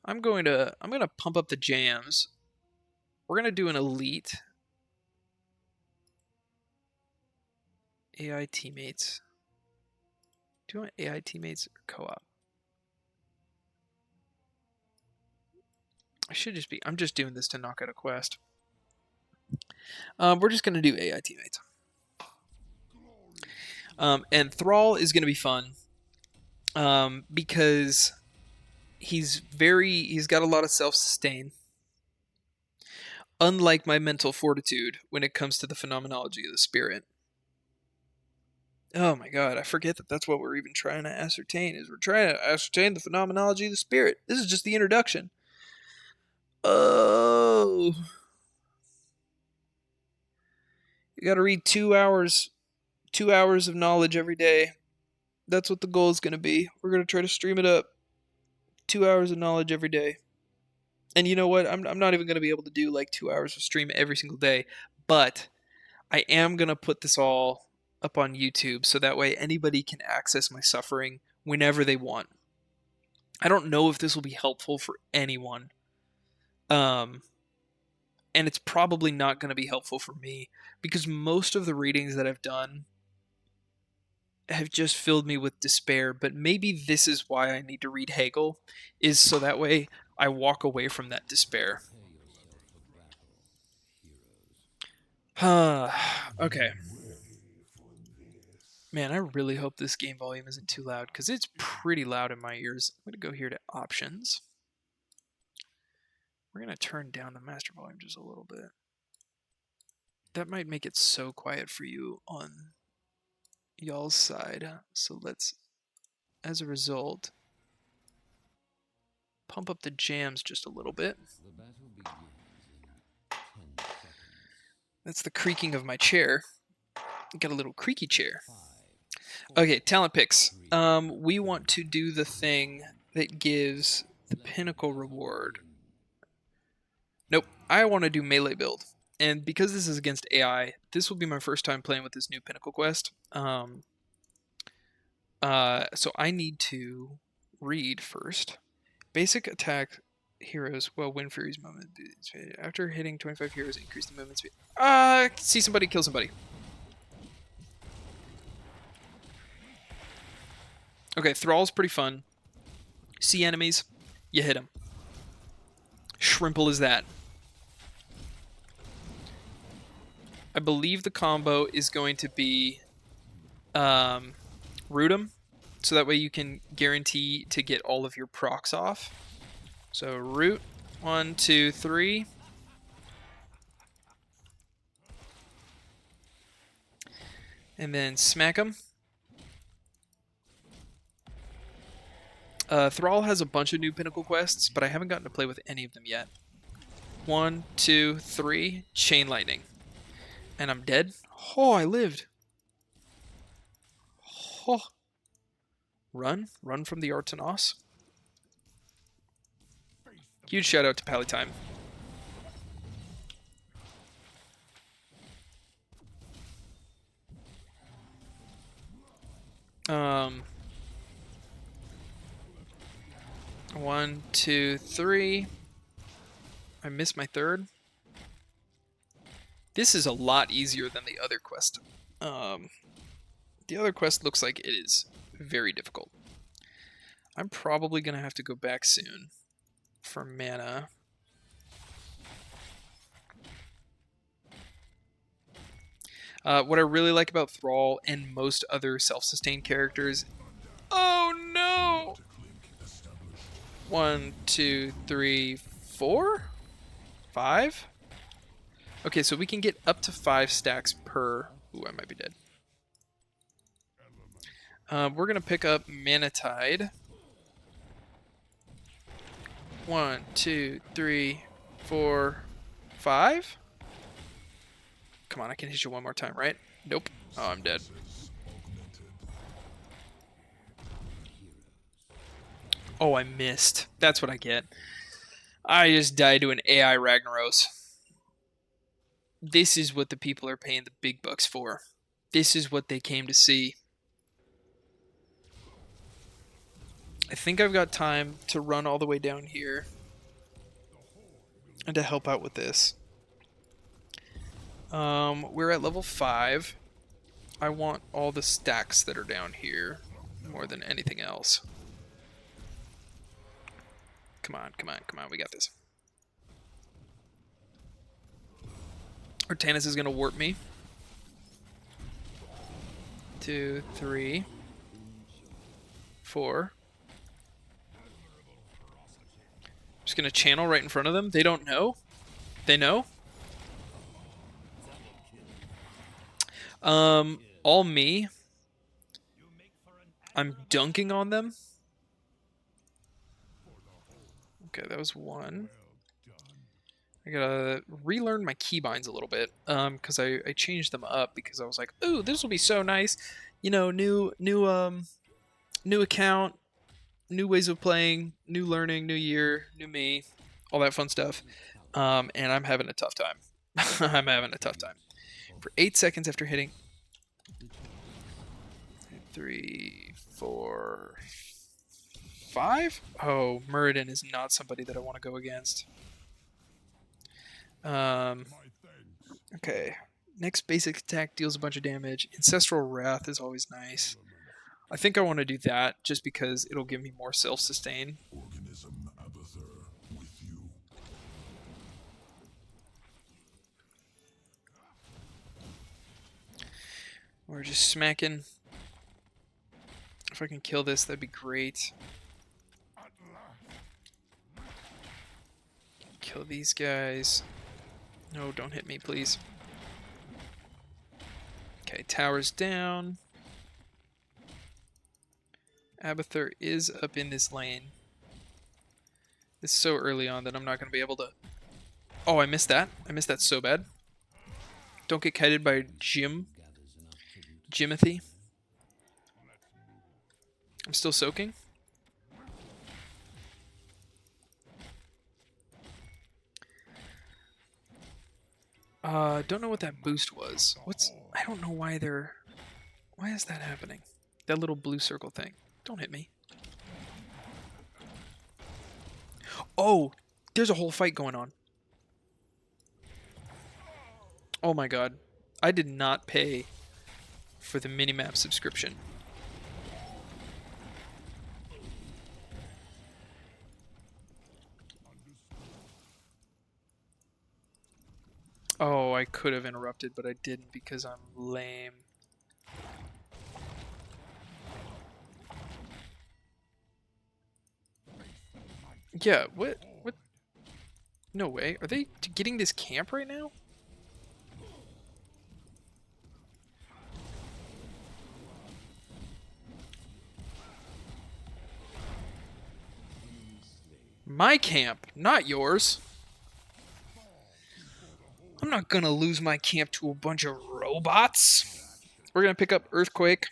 I'm going to pump up the jams. We're going to do an elite. AI teammates. Do you want AI teammates or co-op? I should just be... I'm just doing this to knock out a quest. We're just going to do AI teammates. And Thrall is going to be fun. Because he's got a lot of self-sustain. Unlike my mental fortitude when it comes to the phenomenology of the spirit. Oh my god, I forget that that's what we're even trying to ascertain. We're trying to ascertain the phenomenology of the spirit. This is just the introduction. Oh. You gotta read 2 hours of knowledge every day. That's what the goal is gonna be. We're gonna try to stream it up. 2 hours of knowledge every day. And you know what? I'm not even going to be able to do like 2 hours of stream every single day. But I am going to put this all up on YouTube so that way anybody can access my suffering whenever they want. I don't know if this will be helpful for anyone. And it's probably not going to be helpful for me because most of the readings that I've done have just filled me with despair. But maybe this is why I need to read Hegel, is so that way I walk away from that despair. Okay. Man, I really hope this game volume isn't too loud, because it's pretty loud in my ears. I'm going to go here to options. We're going to turn down the master volume just a little bit. That might make it so quiet for you on y'all's side. So let's, as a result, pump up the jams just a little bit. That's the creaking of my chair. Got a little creaky chair. Okay, talent picks. We want to do the thing that gives the pinnacle reward. Nope, I want to do melee build. And because this is against AI, this will be my first time playing with this new pinnacle quest. So I need to read first. Basic attack heroes will win Fury's movement. After hitting 25 heroes, increase the movement speed. See somebody, kill somebody. Okay, Thrall's pretty fun. See enemies, you hit them. Shrimple is that. I believe the combo is going to be root 'em, so that way you can guarantee to get all of your procs off. So root, 1, 2, 3. And then smack them. Thrall has a bunch of new pinnacle quests, but I haven't gotten to play with any of them yet. 1, 2, 3, chain lightning. And I'm dead. Oh, I lived. Oh. Run from the Artanos. Huge shout out to Pally Time. 1, 2, 3. I missed my third. This is a lot easier than the other quest. The other quest looks like it is very difficult. I'm probably going to have to go back soon for mana. What I really like about Thrall and most other self-sustained characters... Oh no! 1, 2, 3, 4? 5? Okay, so we can get up to 5 stacks per... Ooh, I might be dead. We're going to pick up Mana Tide. 1, 2, 3, 4, 5? Come on, I can hit you one more time, right? Nope. Oh, I'm dead. Oh, I missed. That's what I get. I just died to an AI Ragnaros. This is what the people are paying the big bucks for. This is what they came to see. I think I've got time to run all the way down here and to help out with this. We're at level 5. I want all the stacks that are down here more than anything else. Come on, come on, come on. We got this. Artanis is going to warp me. 2, 3, 4. Just going to channel right in front of them. They don't know. They know. All me. I'm dunking on them. Okay, that was 1. I gotta relearn my keybinds a little bit, because I changed them up because I was like, ooh, this will be so nice. You know, new account, new ways of playing, new learning, new year, new me, all that fun stuff. And I'm having a tough time. I'm having a tough time. For 8 seconds after hitting 3, 4, 5. Oh, Muradin is not somebody that I want to go against. Okay. Next basic attack deals a bunch of damage. Ancestral Wrath is always nice. I think I want to do that just because it'll give me more self-sustain. We're just smacking. If I can kill this, that'd be great. Kill these guys. No, don't hit me, please. Okay, tower's down. Abathur is up in this lane. It's so early on that I'm not going to be able to... Oh, I missed that. I missed that so bad. Don't get kited by Jimothy. I'm still soaking. Don't know what that boost was. I don't know why why is that happening? That little blue circle thing. Don't hit me. Oh, there's a whole fight going on. Oh my god. I did not pay for the minimap subscription. Oh, I could have interrupted, but I didn't because I'm lame. Yeah, what? No way. Are they getting this camp right now? My camp, not yours. I'm not gonna lose my camp to a bunch of robots. We're gonna pick up Earthquake.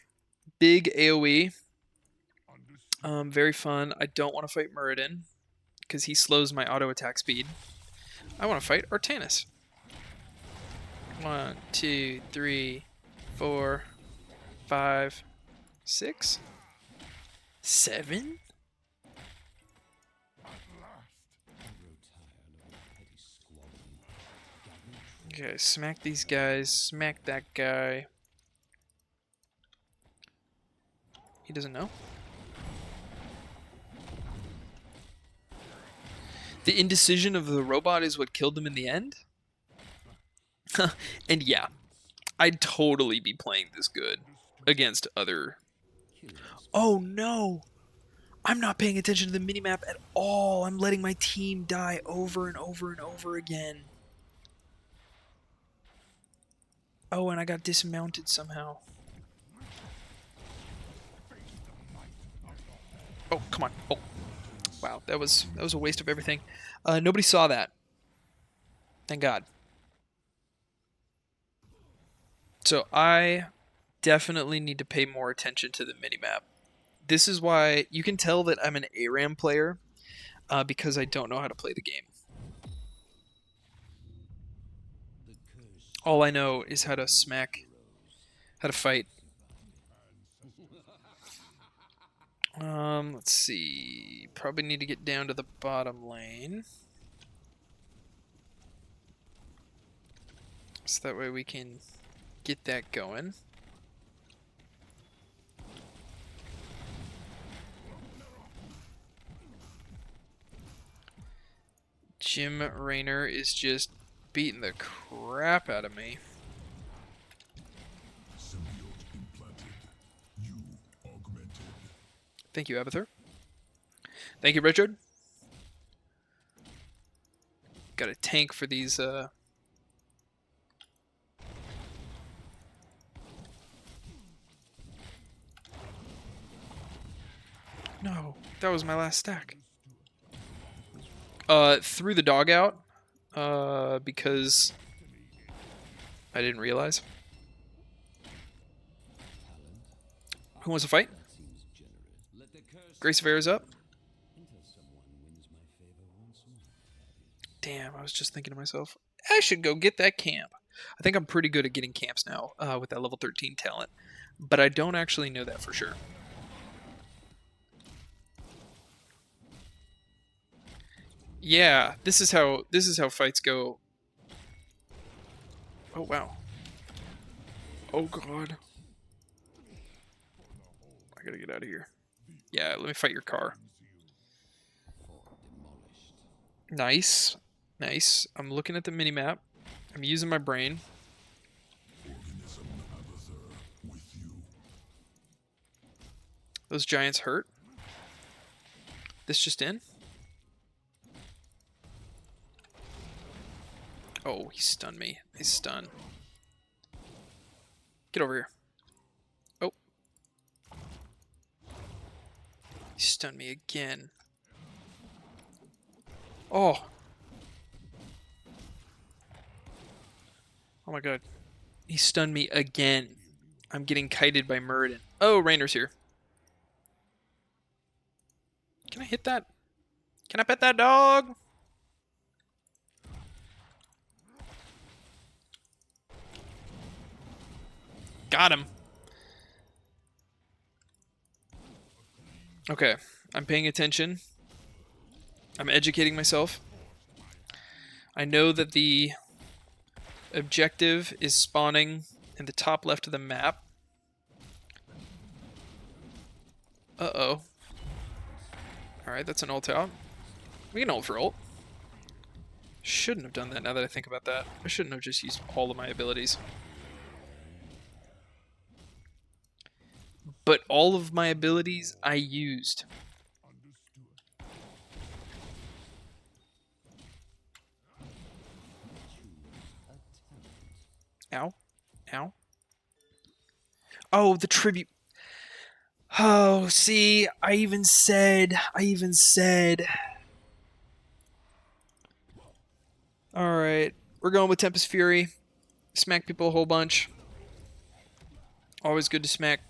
Big AoE. Very fun. I don't want to fight Muradin because he slows my auto attack speed. I want to fight Artanis. 1, 2, 3, 4, 5, 6, 7. Okay, smack these guys. Smack that guy. He doesn't know. The indecision of the robot is what killed them in the end? And yeah, I'd totally be playing this good against other... Oh no! I'm not paying attention to the minimap at all. I'm letting my team die over and over and over again. Oh, and I got dismounted somehow. Oh, come on. Oh. Wow, that was a waste of everything. Nobody saw that. Thank God. So I definitely need to pay more attention to the minimap. This is why you can tell that I'm an ARAM player because I don't know how to play the game. All I know is how to smack, how to fight. Let's see. Probably need to get down to the bottom lane. So that way we can get that going. Jim Raynor is just beating the crap out of me. Thank you, Abathur. Thank you, Richard. Got a tank for these, No, that was my last stack. Threw the dog out, because I didn't realize. Who wants to fight? Grace of Air is up. Damn, I was just thinking to myself, I should go get that camp. I think I'm pretty good at getting camps now, with that level 13 talent. But I don't actually know that for sure. Yeah, this is how fights go. Oh wow. Oh god. I gotta get out of here. Yeah, let me fight your car. Nice. Nice. I'm looking at the minimap. I'm using my brain. Those giants hurt. This just in. Oh, he stunned me. He's stunned. Get over here. Oh. He stunned me again. Oh. Oh my god. He stunned me again. I'm getting kited by Muradin. Oh, Raynor's here. Can I hit that? Can I pet that dog? Got him. Okay, I'm paying attention. I'm educating myself. I know that the objective is spawning in the top left of the map. Uh-oh. Alright, that's an ult out. We can ult for ult. Shouldn't have done that now that I think about that. I shouldn't have just used all of my abilities. But all of my abilities I used. Ow. Ow. Oh, the tribute. Oh, see, I even said. Alright, we're going with Tempest Fury. Smack people a whole bunch. Always good to smack.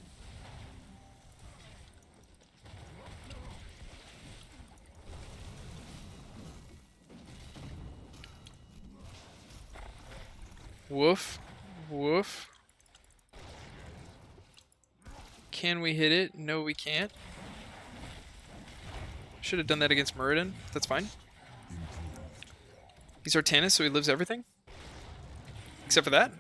Woof. Woof. Can we hit it? No, we can't. Should have done that against Muradin. That's fine. He's Artanis, so he lives everything. Except for that.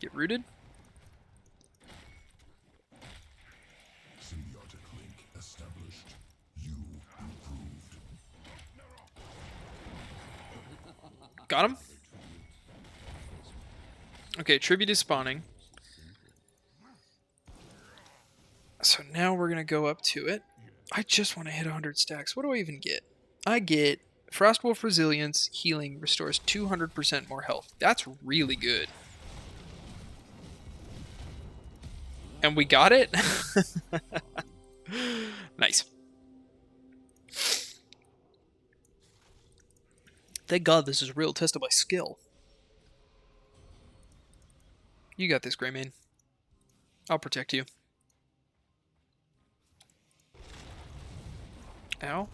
Get rooted. Symbiotic link established. You improved. Got him. Okay, tribute is spawning. So now we're going to go up to it. I just want to hit 100 stacks. What do I even get? I get Frostwolf Resilience healing restores 200% more health. That's really good. And we got it? Nice. Thank God this is real, tested by skill. You got this, Greymane. I'll protect you. Ow.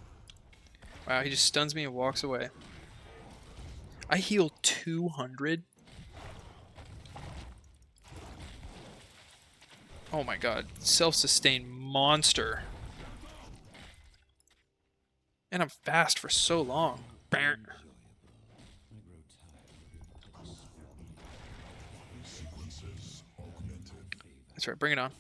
Wow, he just stuns me and walks away. I heal 200. Oh my god. Self-sustained monster. And I'm fast for so long. That's right, bring it on.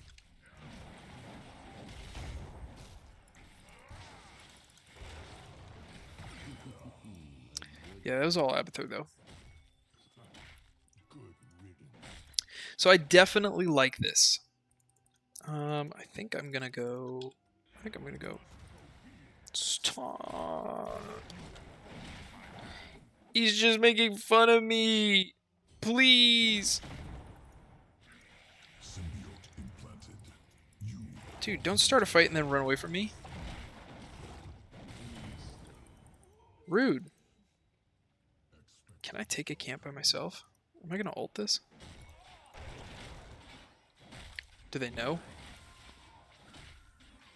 Yeah, that was all Abathur though. So I definitely like this. I think I'm gonna go. Stop. He's just making fun of me. Please. Dude, don't start a fight and then run away from me. Rude. Can I take a camp by myself? Am I gonna ult this? Do they know?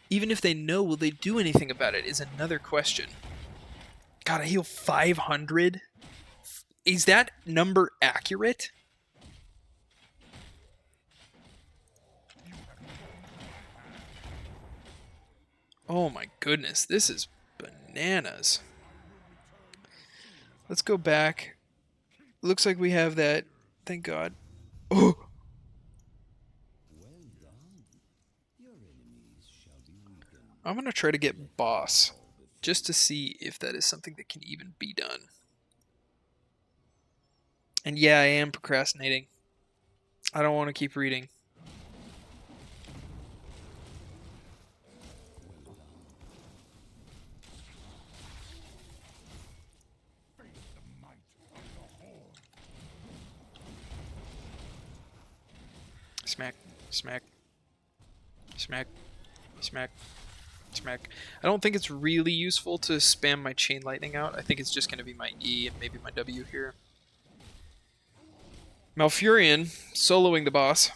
Even if they know, will they do anything about it is another question. God, I heal 500? Is that number accurate? Oh my goodness, this is bananas. Let's go back. Looks like we have that. Thank God. Oh! I'm going to try to get boss, just to see if that is something that can even be done. And yeah, I am procrastinating. I don't want to keep reading. Smack, smack, smack, smack, smack. I don't think it's really useful to spam my chain lightning out. I think it's just going to be my E and maybe my W here. Malfurion soloing the boss.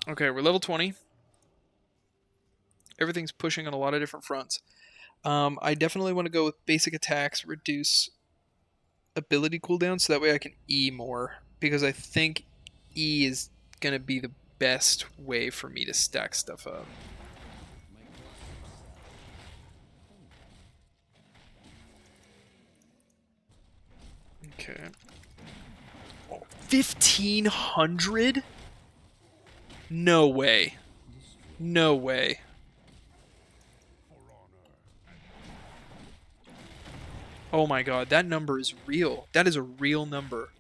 Okay, we're level 20. Everything's pushing on a lot of different fronts. I definitely want to go with basic attacks, reduce ability cooldown, so that way I can E more. Because I think E is going to be the best way for me to stack stuff up. Okay. Oh, 1,500? No way. No way. Oh my god, that number is real. That is a real number.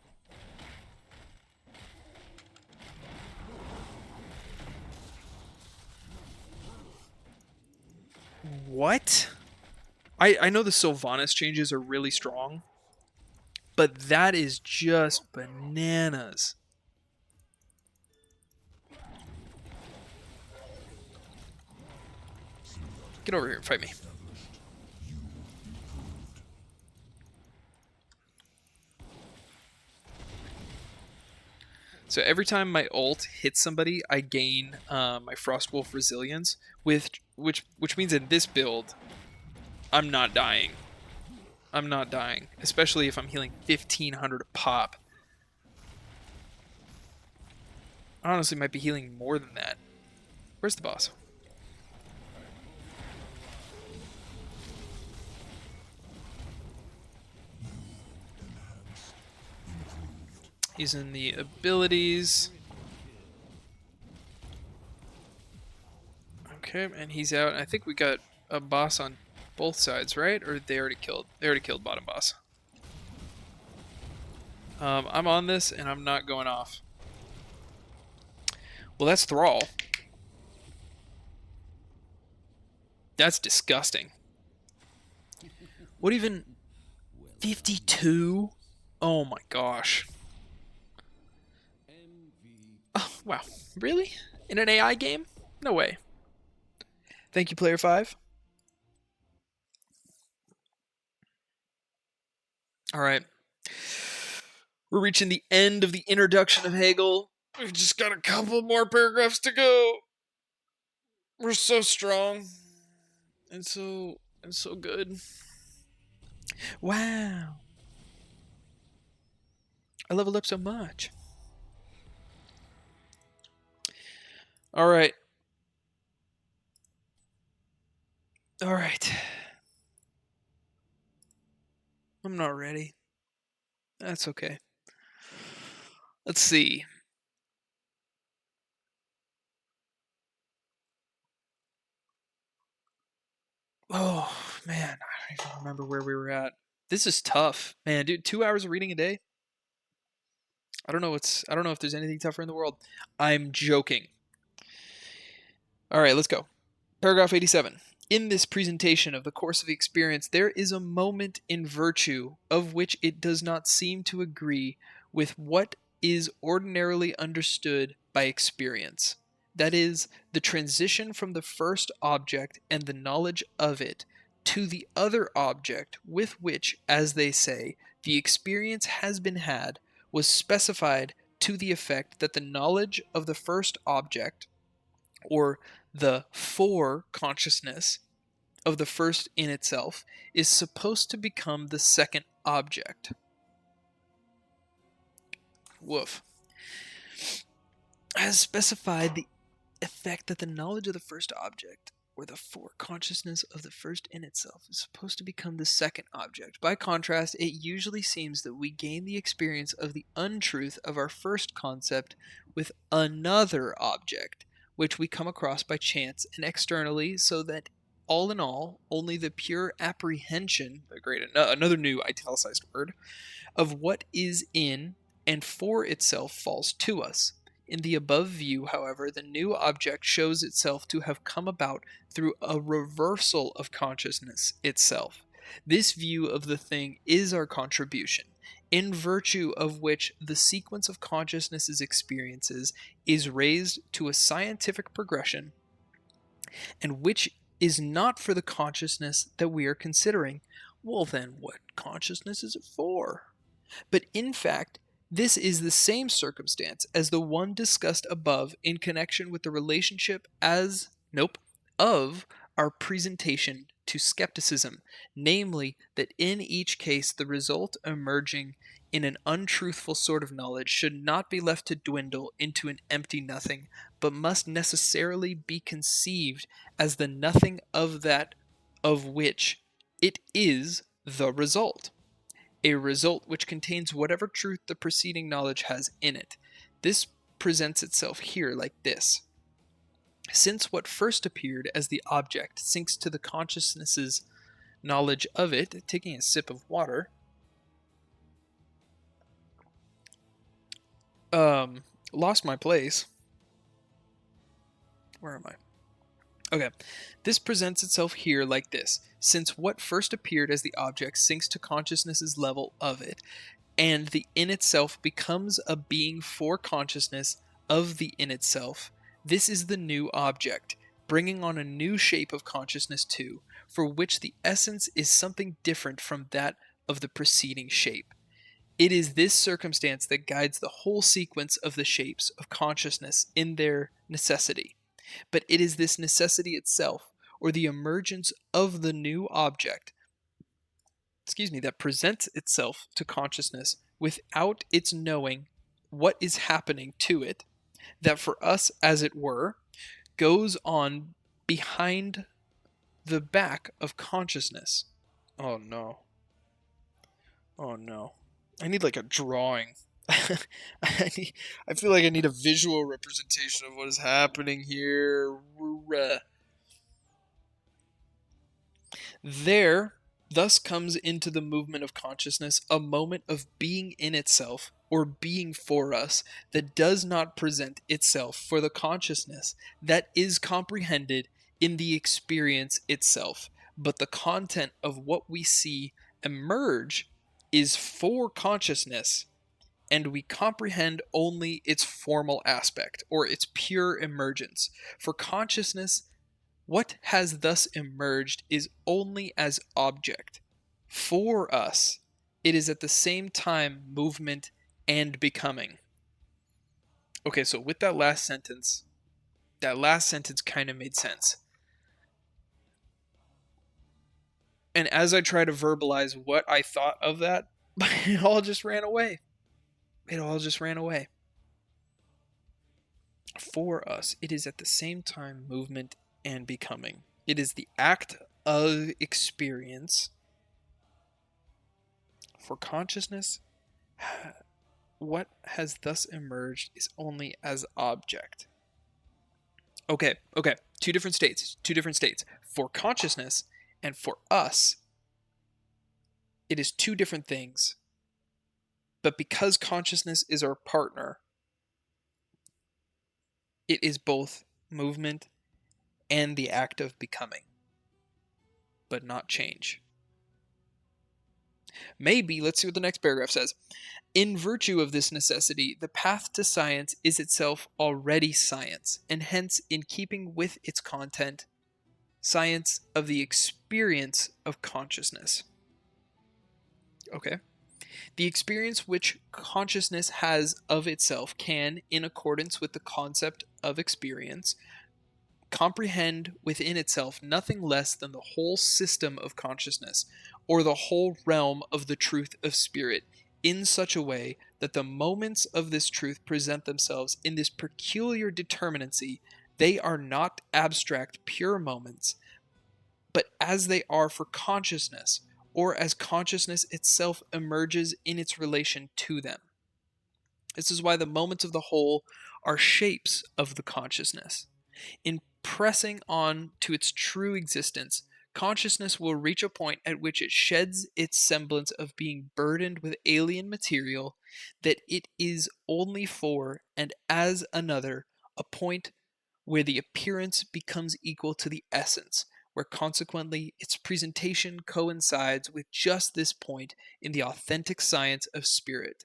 What? I know the Sylvanas changes are really strong, but that is just bananas. Get over here and fight me. So every time my ult hits somebody, I gain my Frostwolf Resilience, which means in this build, I'm not dying. I'm not dying, especially if I'm healing 1,500 a pop. I honestly might be healing more than that. Where's the boss? Using the abilities. Okay, and he's out. I think we got a boss on both sides, right? Or they already killed? They already killed bottom boss. I'm on this, and I'm not going off. Well, that's Thrall. That's disgusting. What even? 52? Oh my gosh. Oh, wow. Really? In an AI game? No way. Thank you, Player 5. All right. We're reaching the end of the introduction of Hegel. We've just got a couple more paragraphs to go. We're so strong and so good. Wow. I leveled up so much. All right. All right. I'm not ready. That's okay. Let's see. Oh, man. I don't even remember where we were at. This is tough. Man, dude, 2 hours of reading a day? I don't know if there's anything tougher in the world. I'm joking. All right, let's go. Paragraph 87. In this presentation of the course of experience, there is a moment in virtue of which it does not seem to agree with what is ordinarily understood by experience. That is, the transition from the first object and the knowledge of it to the other object with which, as they say, the experience has been had, was specified to the effect that the knowledge of the first object, or the fore consciousness of the first in itself, is supposed to become the second object. Woof. Has specified the effect that the knowledge of the first object, or the fore consciousness of the first in itself, is supposed to become the second object. By contrast, it usually seems that we gain the experience of the untruth of our first concept with another object, which we come across by chance and externally, so that all in all, only the pure apprehension, another new italicized word, of what is in and for itself falls to us. In the above view, however, the new object shows itself to have come about through a reversal of consciousness itself. This view of the thing is our contribution, in virtue of which the sequence of consciousness's experiences is raised to a scientific progression, and which is not for the consciousness that we are considering. Well, then, what consciousness is it for? But in fact, this is the same circumstance as the one discussed above in connection with the relationship of our presentation to skepticism, namely, that in each case the result emerging in an untruthful sort of knowledge should not be left to dwindle into an empty nothing, but must necessarily be conceived as the nothing of that of which it is the result, a result which contains whatever truth the preceding knowledge has in it. This presents itself here like this. Since what first appeared as the object sinks to the consciousness's knowledge of it, taking a sip of water, lost my place. Where am I? Okay. This presents itself here like this. Since what first appeared as the object sinks to consciousness's level of it, and the in itself becomes a being for consciousness of the in itself, this is the new object, bringing on a new shape of consciousness too, for which the essence is something different from that of the preceding shape. It is this circumstance that guides the whole sequence of the shapes of consciousness in their necessity. But it is this necessity itself, or the emergence of the new object, that presents itself to consciousness without its knowing what is happening to it, that for us, as it were, goes on behind the back of consciousness. Oh no. Oh no. I need like a drawing I feel like I need a visual representation of what is happening here. There thus comes into the movement of consciousness a moment of being in itself, or being for us, that does not present itself for the consciousness, that is comprehended in the experience itself. But the content of what we see emerge is for consciousness, and we comprehend only its formal aspect, or its pure emergence. For consciousness, what has thus emerged is only as object. For us, it is at the same time movement and becoming. Okay, so with that last sentence kind of made sense. And as I try to verbalize what I thought of that, it all just ran away. It all just ran away. For us, it is at the same time movement and becoming. It is the act of experience. For consciousness, what has thus emerged is only as object. Okay. Two different states. Two different states. For consciousness and for us, it is two different things. But because consciousness is our partner, it is both movement and the act of becoming, but not change. Maybe, let's see what the next paragraph says. In virtue of this necessity, the path to science is itself already science, and hence, in keeping with its content, science of the experience of consciousness. Okay. The experience which consciousness has of itself can, in accordance with the concept of experience, comprehend within itself nothing less than the whole system of consciousness, or the whole realm of the truth of spirit, in such a way that the moments of this truth present themselves in this peculiar determinacy. They are not abstract pure moments, but as they are for consciousness, or as consciousness itself emerges in its relation to them. This is why the moments of the whole are shapes of the consciousness. In pressing on to its true existence, consciousness will reach a point at which it sheds its semblance of being burdened with alien material, that it is only for and as another, a point where the appearance becomes equal to the essence, where consequently its presentation coincides with just this point in the authentic science of spirit.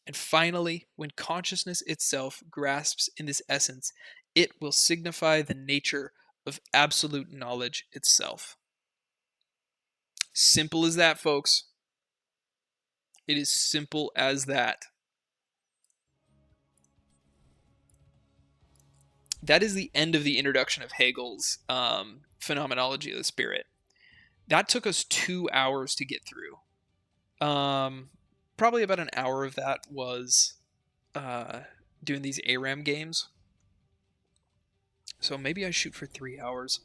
And finally, when consciousness itself grasps in this essence, it will signify the nature of absolute knowledge itself. Simple as that, folks. It is simple as that. That is the end of the introduction of Hegel's phenomenology of the spirit. That took us 2 hours to get through. Probably about an hour of that was doing these ARAM games. So maybe I shoot for 3 hours.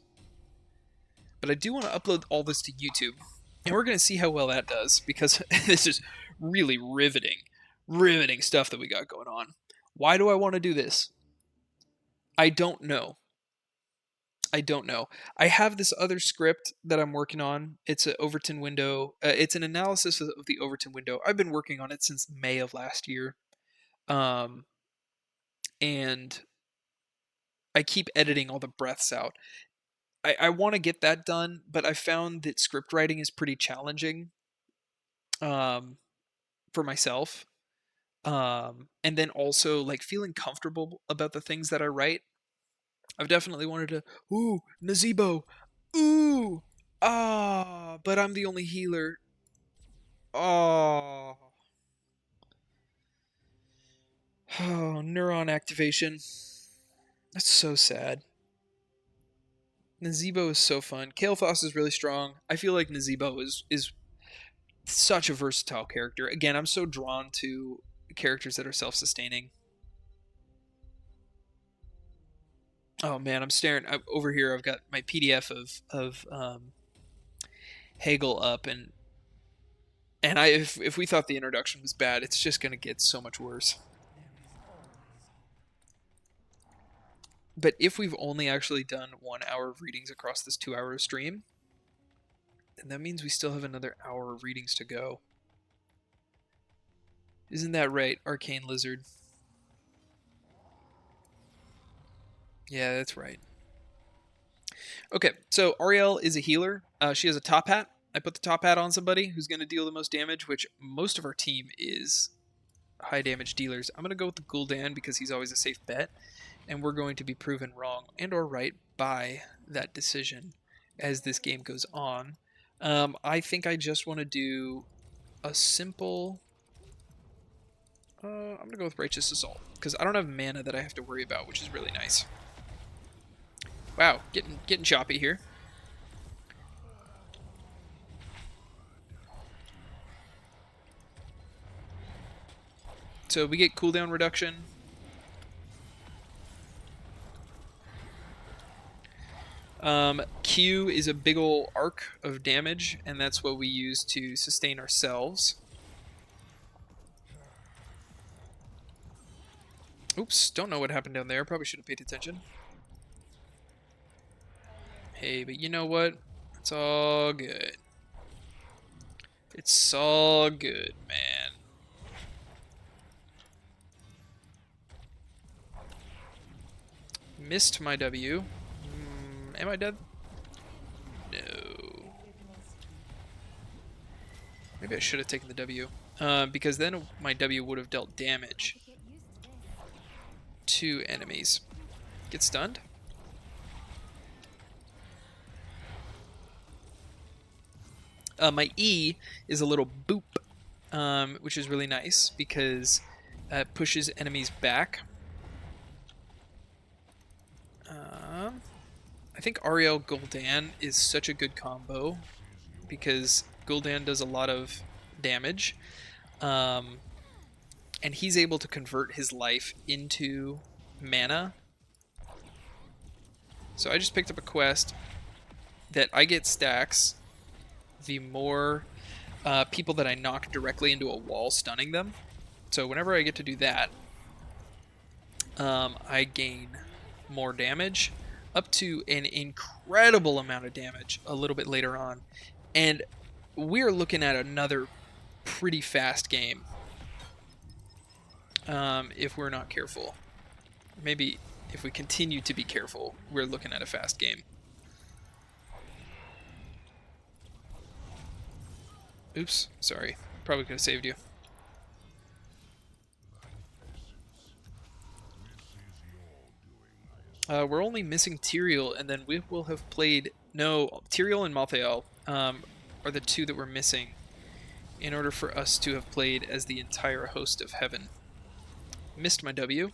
But I do want to upload all this to YouTube. And we're going to see how well that does, because this is really riveting stuff that we got going on. Why do I want to do this? I don't know. I have this other script that I'm working on. It's an Overton window. It's an analysis of the Overton window. I've been working on it since May of last year. Um, and I keep editing all the breaths out. I want to get that done, but I found that script writing is pretty challenging um, for myself. And then also like feeling comfortable about the things that I write. I've definitely wanted to, Nazebo, ooh, but I'm the only healer. Oh, oh, neuron activation. That's so sad. Nazebo is so fun. Kael'thas is really strong. I feel like Nazebo is such a versatile character. Again, I'm so drawn to characters that are self-sustaining. Oh man, I'm staring over here. I've got my PDF of Hegel up, and And if we thought the introduction was bad, it's just going to get so much worse. But if we've only actually done 1 hour of readings across this 2-hour stream, then that means we still have another hour of readings to go. Isn't that right, Arcane Lizard? Yeah, that's right. Okay, so Ariel is a healer. She has a top hat. I put the top hat on somebody who's going to deal the most damage, which most of our team is high damage dealers. I'm going to go with the Gul'dan because he's always a safe bet, and we're going to be proven wrong and or right by that decision as this game goes on. I think I just want to do a simple... I'm going to go with Righteous Assault because I don't have mana that I have to worry about, which is really nice. Wow, getting choppy here. So we get cooldown reduction. Q is a big ol' arc of damage, and that's what we use to sustain ourselves. Oops, don't know what happened down there. Probably should have paid attention. Hey, but you know what? It's all good. It's all good, man. Missed my W. Am I dead? No. Maybe I should have taken the W. Because then my W would have dealt damage to enemies. Get stunned? My E is a little boop, which is really nice because it pushes enemies back. I think Ariel Gul'dan is such a good combo because Gul'dan does a lot of damage, and he's able to convert his life into mana. So I just picked up a quest that I get stacks the more people that I knock directly into a wall, stunning them. So whenever I get to do that, I gain more damage, up to an incredible amount of damage a little bit later on. And we're looking at another pretty fast game if we're not careful. Maybe if we continue to be careful, we're looking at a fast game. Oops, sorry. Probably could have saved you. We're only missing Tyrael, and then we will have played... No, Tyrael and Malthael are the two that we're missing in order for us to have played as the entire host of heaven. Missed my W.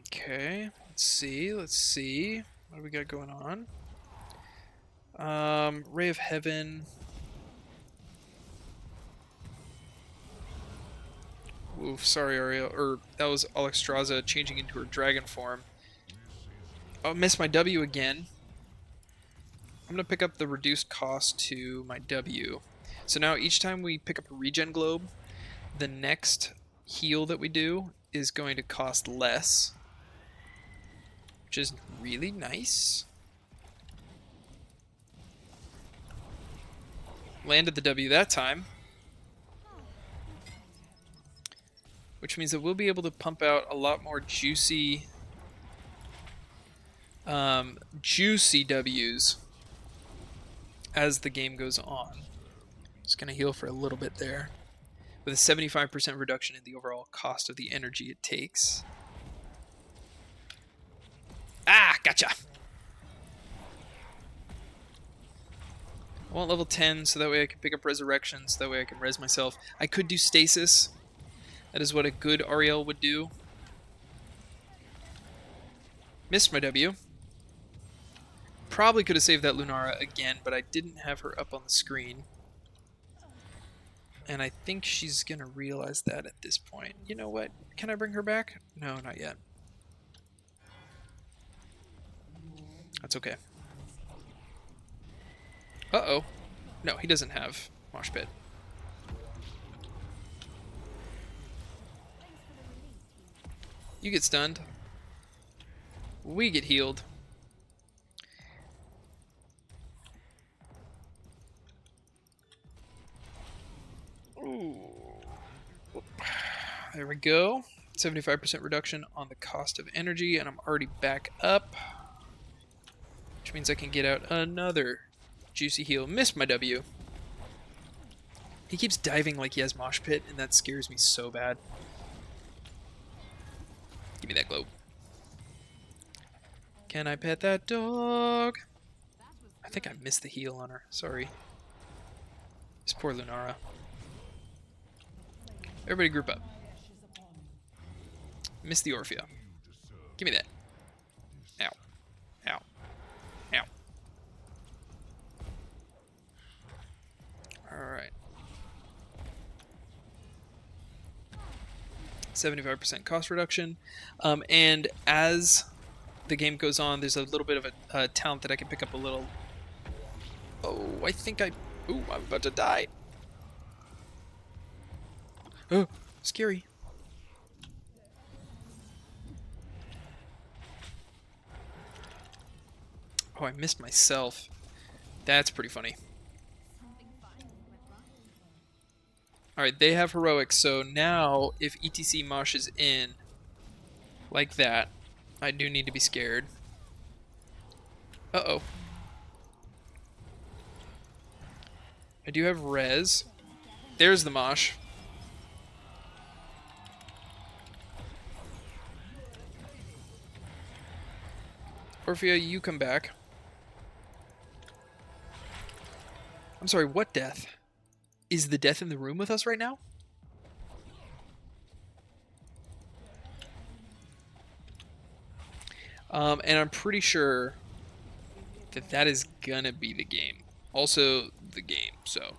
Okay, let's see. What do we got going on? Ray of Heaven... Oof, sorry, Ariel. That was Alexstrasza changing into her dragon form. Oh, missed my W again. I'm going to pick up the reduced cost to my W. So now each time we pick up a regen globe, the next heal that we do is going to cost less, which is really nice. Landed the W that time, which means that we'll be able to pump out a lot more juicy Ws as the game goes on. Just going to heal for a little bit there, with a 75% reduction in the overall cost of the energy it takes. Ah, gotcha! I want level 10 so that way I can pick up Resurrection, so that way I can res myself. I could do Stasis. That is what a good Ariel would do. Missed my W. Probably could have saved that Lunara again, but I didn't have her up on the screen. And I think she's going to realize that at this point. You know what? Can I bring her back? No, not yet. That's okay. Uh-oh. No, he doesn't have Mosh Pit. You get stunned. We get healed. Ooh. There we go. 75% reduction on the cost of energy, and I'm already back up. Which means I can get out another juicy heal. Missed my W. He keeps diving like he has Mosh Pit, and that scares me so bad. Give me that globe. Can I pet that dog? I think I missed the heal on her. Sorry. This poor Lunara. Everybody group up. Miss the Orphea. Give me that. Ow. Ow. Ow. Alright. 75% cost reduction. And as the game goes on, there's a little bit of a talent that I can pick up a little. Oh, I think I... Ooh, I'm about to die. Oh, scary. Oh, I missed myself. That's pretty funny. Alright, they have heroics, so now if ETC moshes in like that, I do need to be scared. Uh-oh. I do have res. There's the mosh. Orphea, you come back. I'm sorry, what death? Is the death in the room with us right now? And I'm pretty sure that that is gonna be the game. Also, the game, so.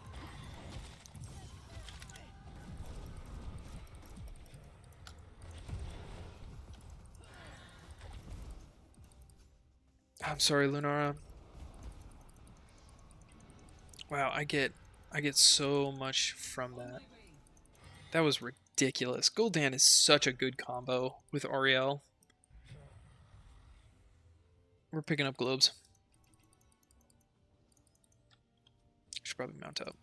I'm sorry, Lunara. Wow, I get so much from that. That was ridiculous. Gul'dan is such a good combo with Auriel. We're picking up globes. Should probably mount up.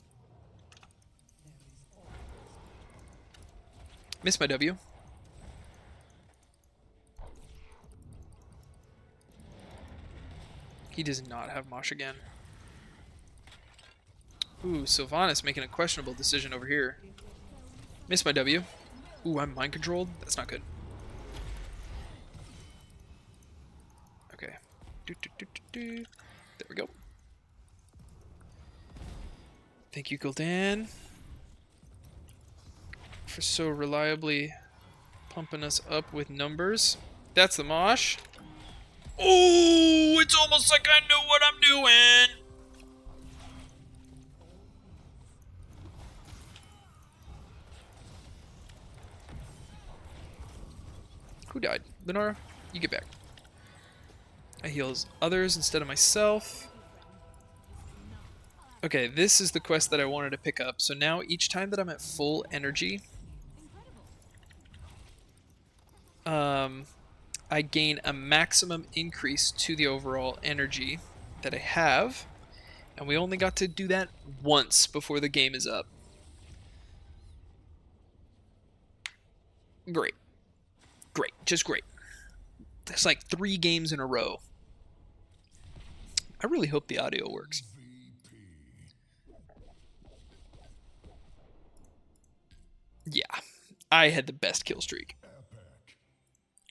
Missed my W. He does not have Mosh again. Ooh, Sylvanas making a questionable decision over here. Missed my W. Ooh, I'm mind controlled? That's not good. Okay. There we go. Thank you, Gul'dan, for so reliably pumping us up with numbers. That's the mosh. Oh, it's almost like I know what I'm doing. Who died? Lunara, you get back. I heals others instead of myself. Okay, this is the quest that I wanted to pick up. So now each time that I'm at full energy, I gain a maximum increase to the overall energy that I have. And we only got to do that once before the game is up. Great. Great. Just great. That's like 3 games in a row. I really hope the audio works. Yeah. I had the best kill streak.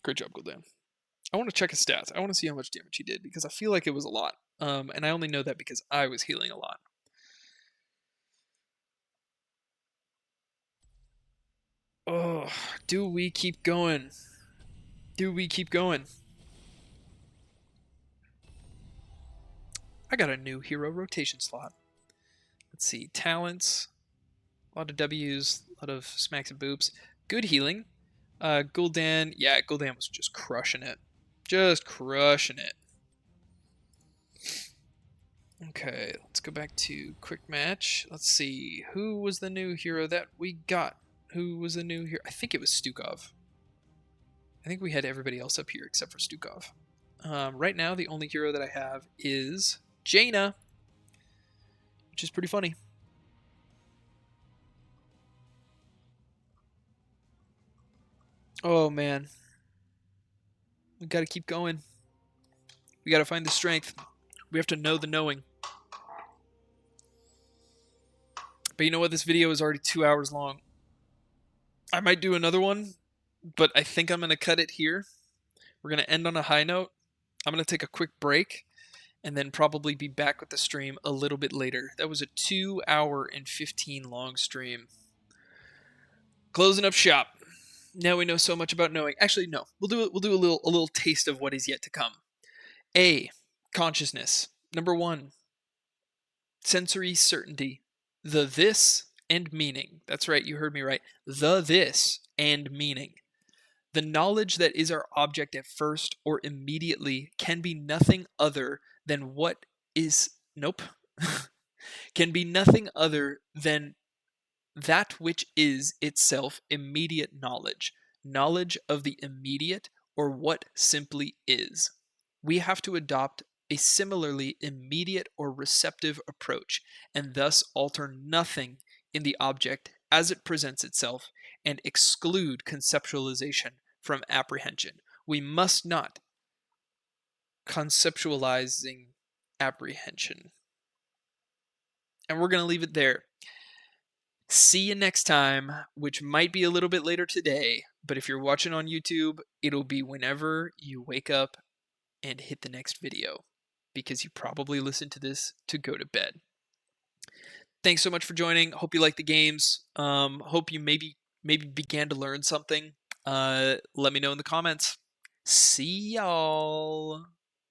Great job, Gul'dan. I want to check his stats. I want to see how much damage he did, because I feel like it was a lot. And I only know that because I was healing a lot. Oh, do we keep going? Do we keep going? I got a new hero rotation slot. Let's see. Talents. A lot of W's. A lot of smacks and boops. Good healing. Gul'dan. Yeah, Gul'dan was just crushing it. Just crushing it. Okay, let's go back to quick match. Let's see, who was the new hero that we got? Who was the new hero? I think it was Stukov. I think we had everybody else up here except for Stukov. Right now, the only hero that I have is Jaina, which is pretty funny. Oh man, we gotta keep going. We gotta find the strength. We have to know the knowing. But you know what? This video is already 2 hours long. I might do another one, but I think I'm gonna cut it here. We're gonna end on a high note. I'm gonna take a quick break and then probably be back with the stream a little bit later. That was a 2 hour and 15 long stream. Closing up shop. Now we know so much about knowing. Actually, no. We'll do a little taste of what is yet to come. A. Consciousness. Number 1. Sensory certainty. The this and meaning. That's right, you heard me right. The this and meaning. The knowledge that is our object at first or immediately can be nothing other than what is. Nope. Can be nothing other than that which is itself immediate knowledge, knowledge of the immediate or what simply is. We have to adopt a similarly immediate or receptive approach, and thus alter nothing in the object as it presents itself, and exclude conceptualization from apprehension. We must not conceptualizing apprehension. And we're going to leave it there. See you next time, which might be a little bit later today, but if you're watching on YouTube, it'll be whenever you wake up and hit the next video, because you probably listen to this to go to bed. Thanks so much for joining. Hope you like the games. Hope you maybe began to learn something. Let me know in the comments. See y'all.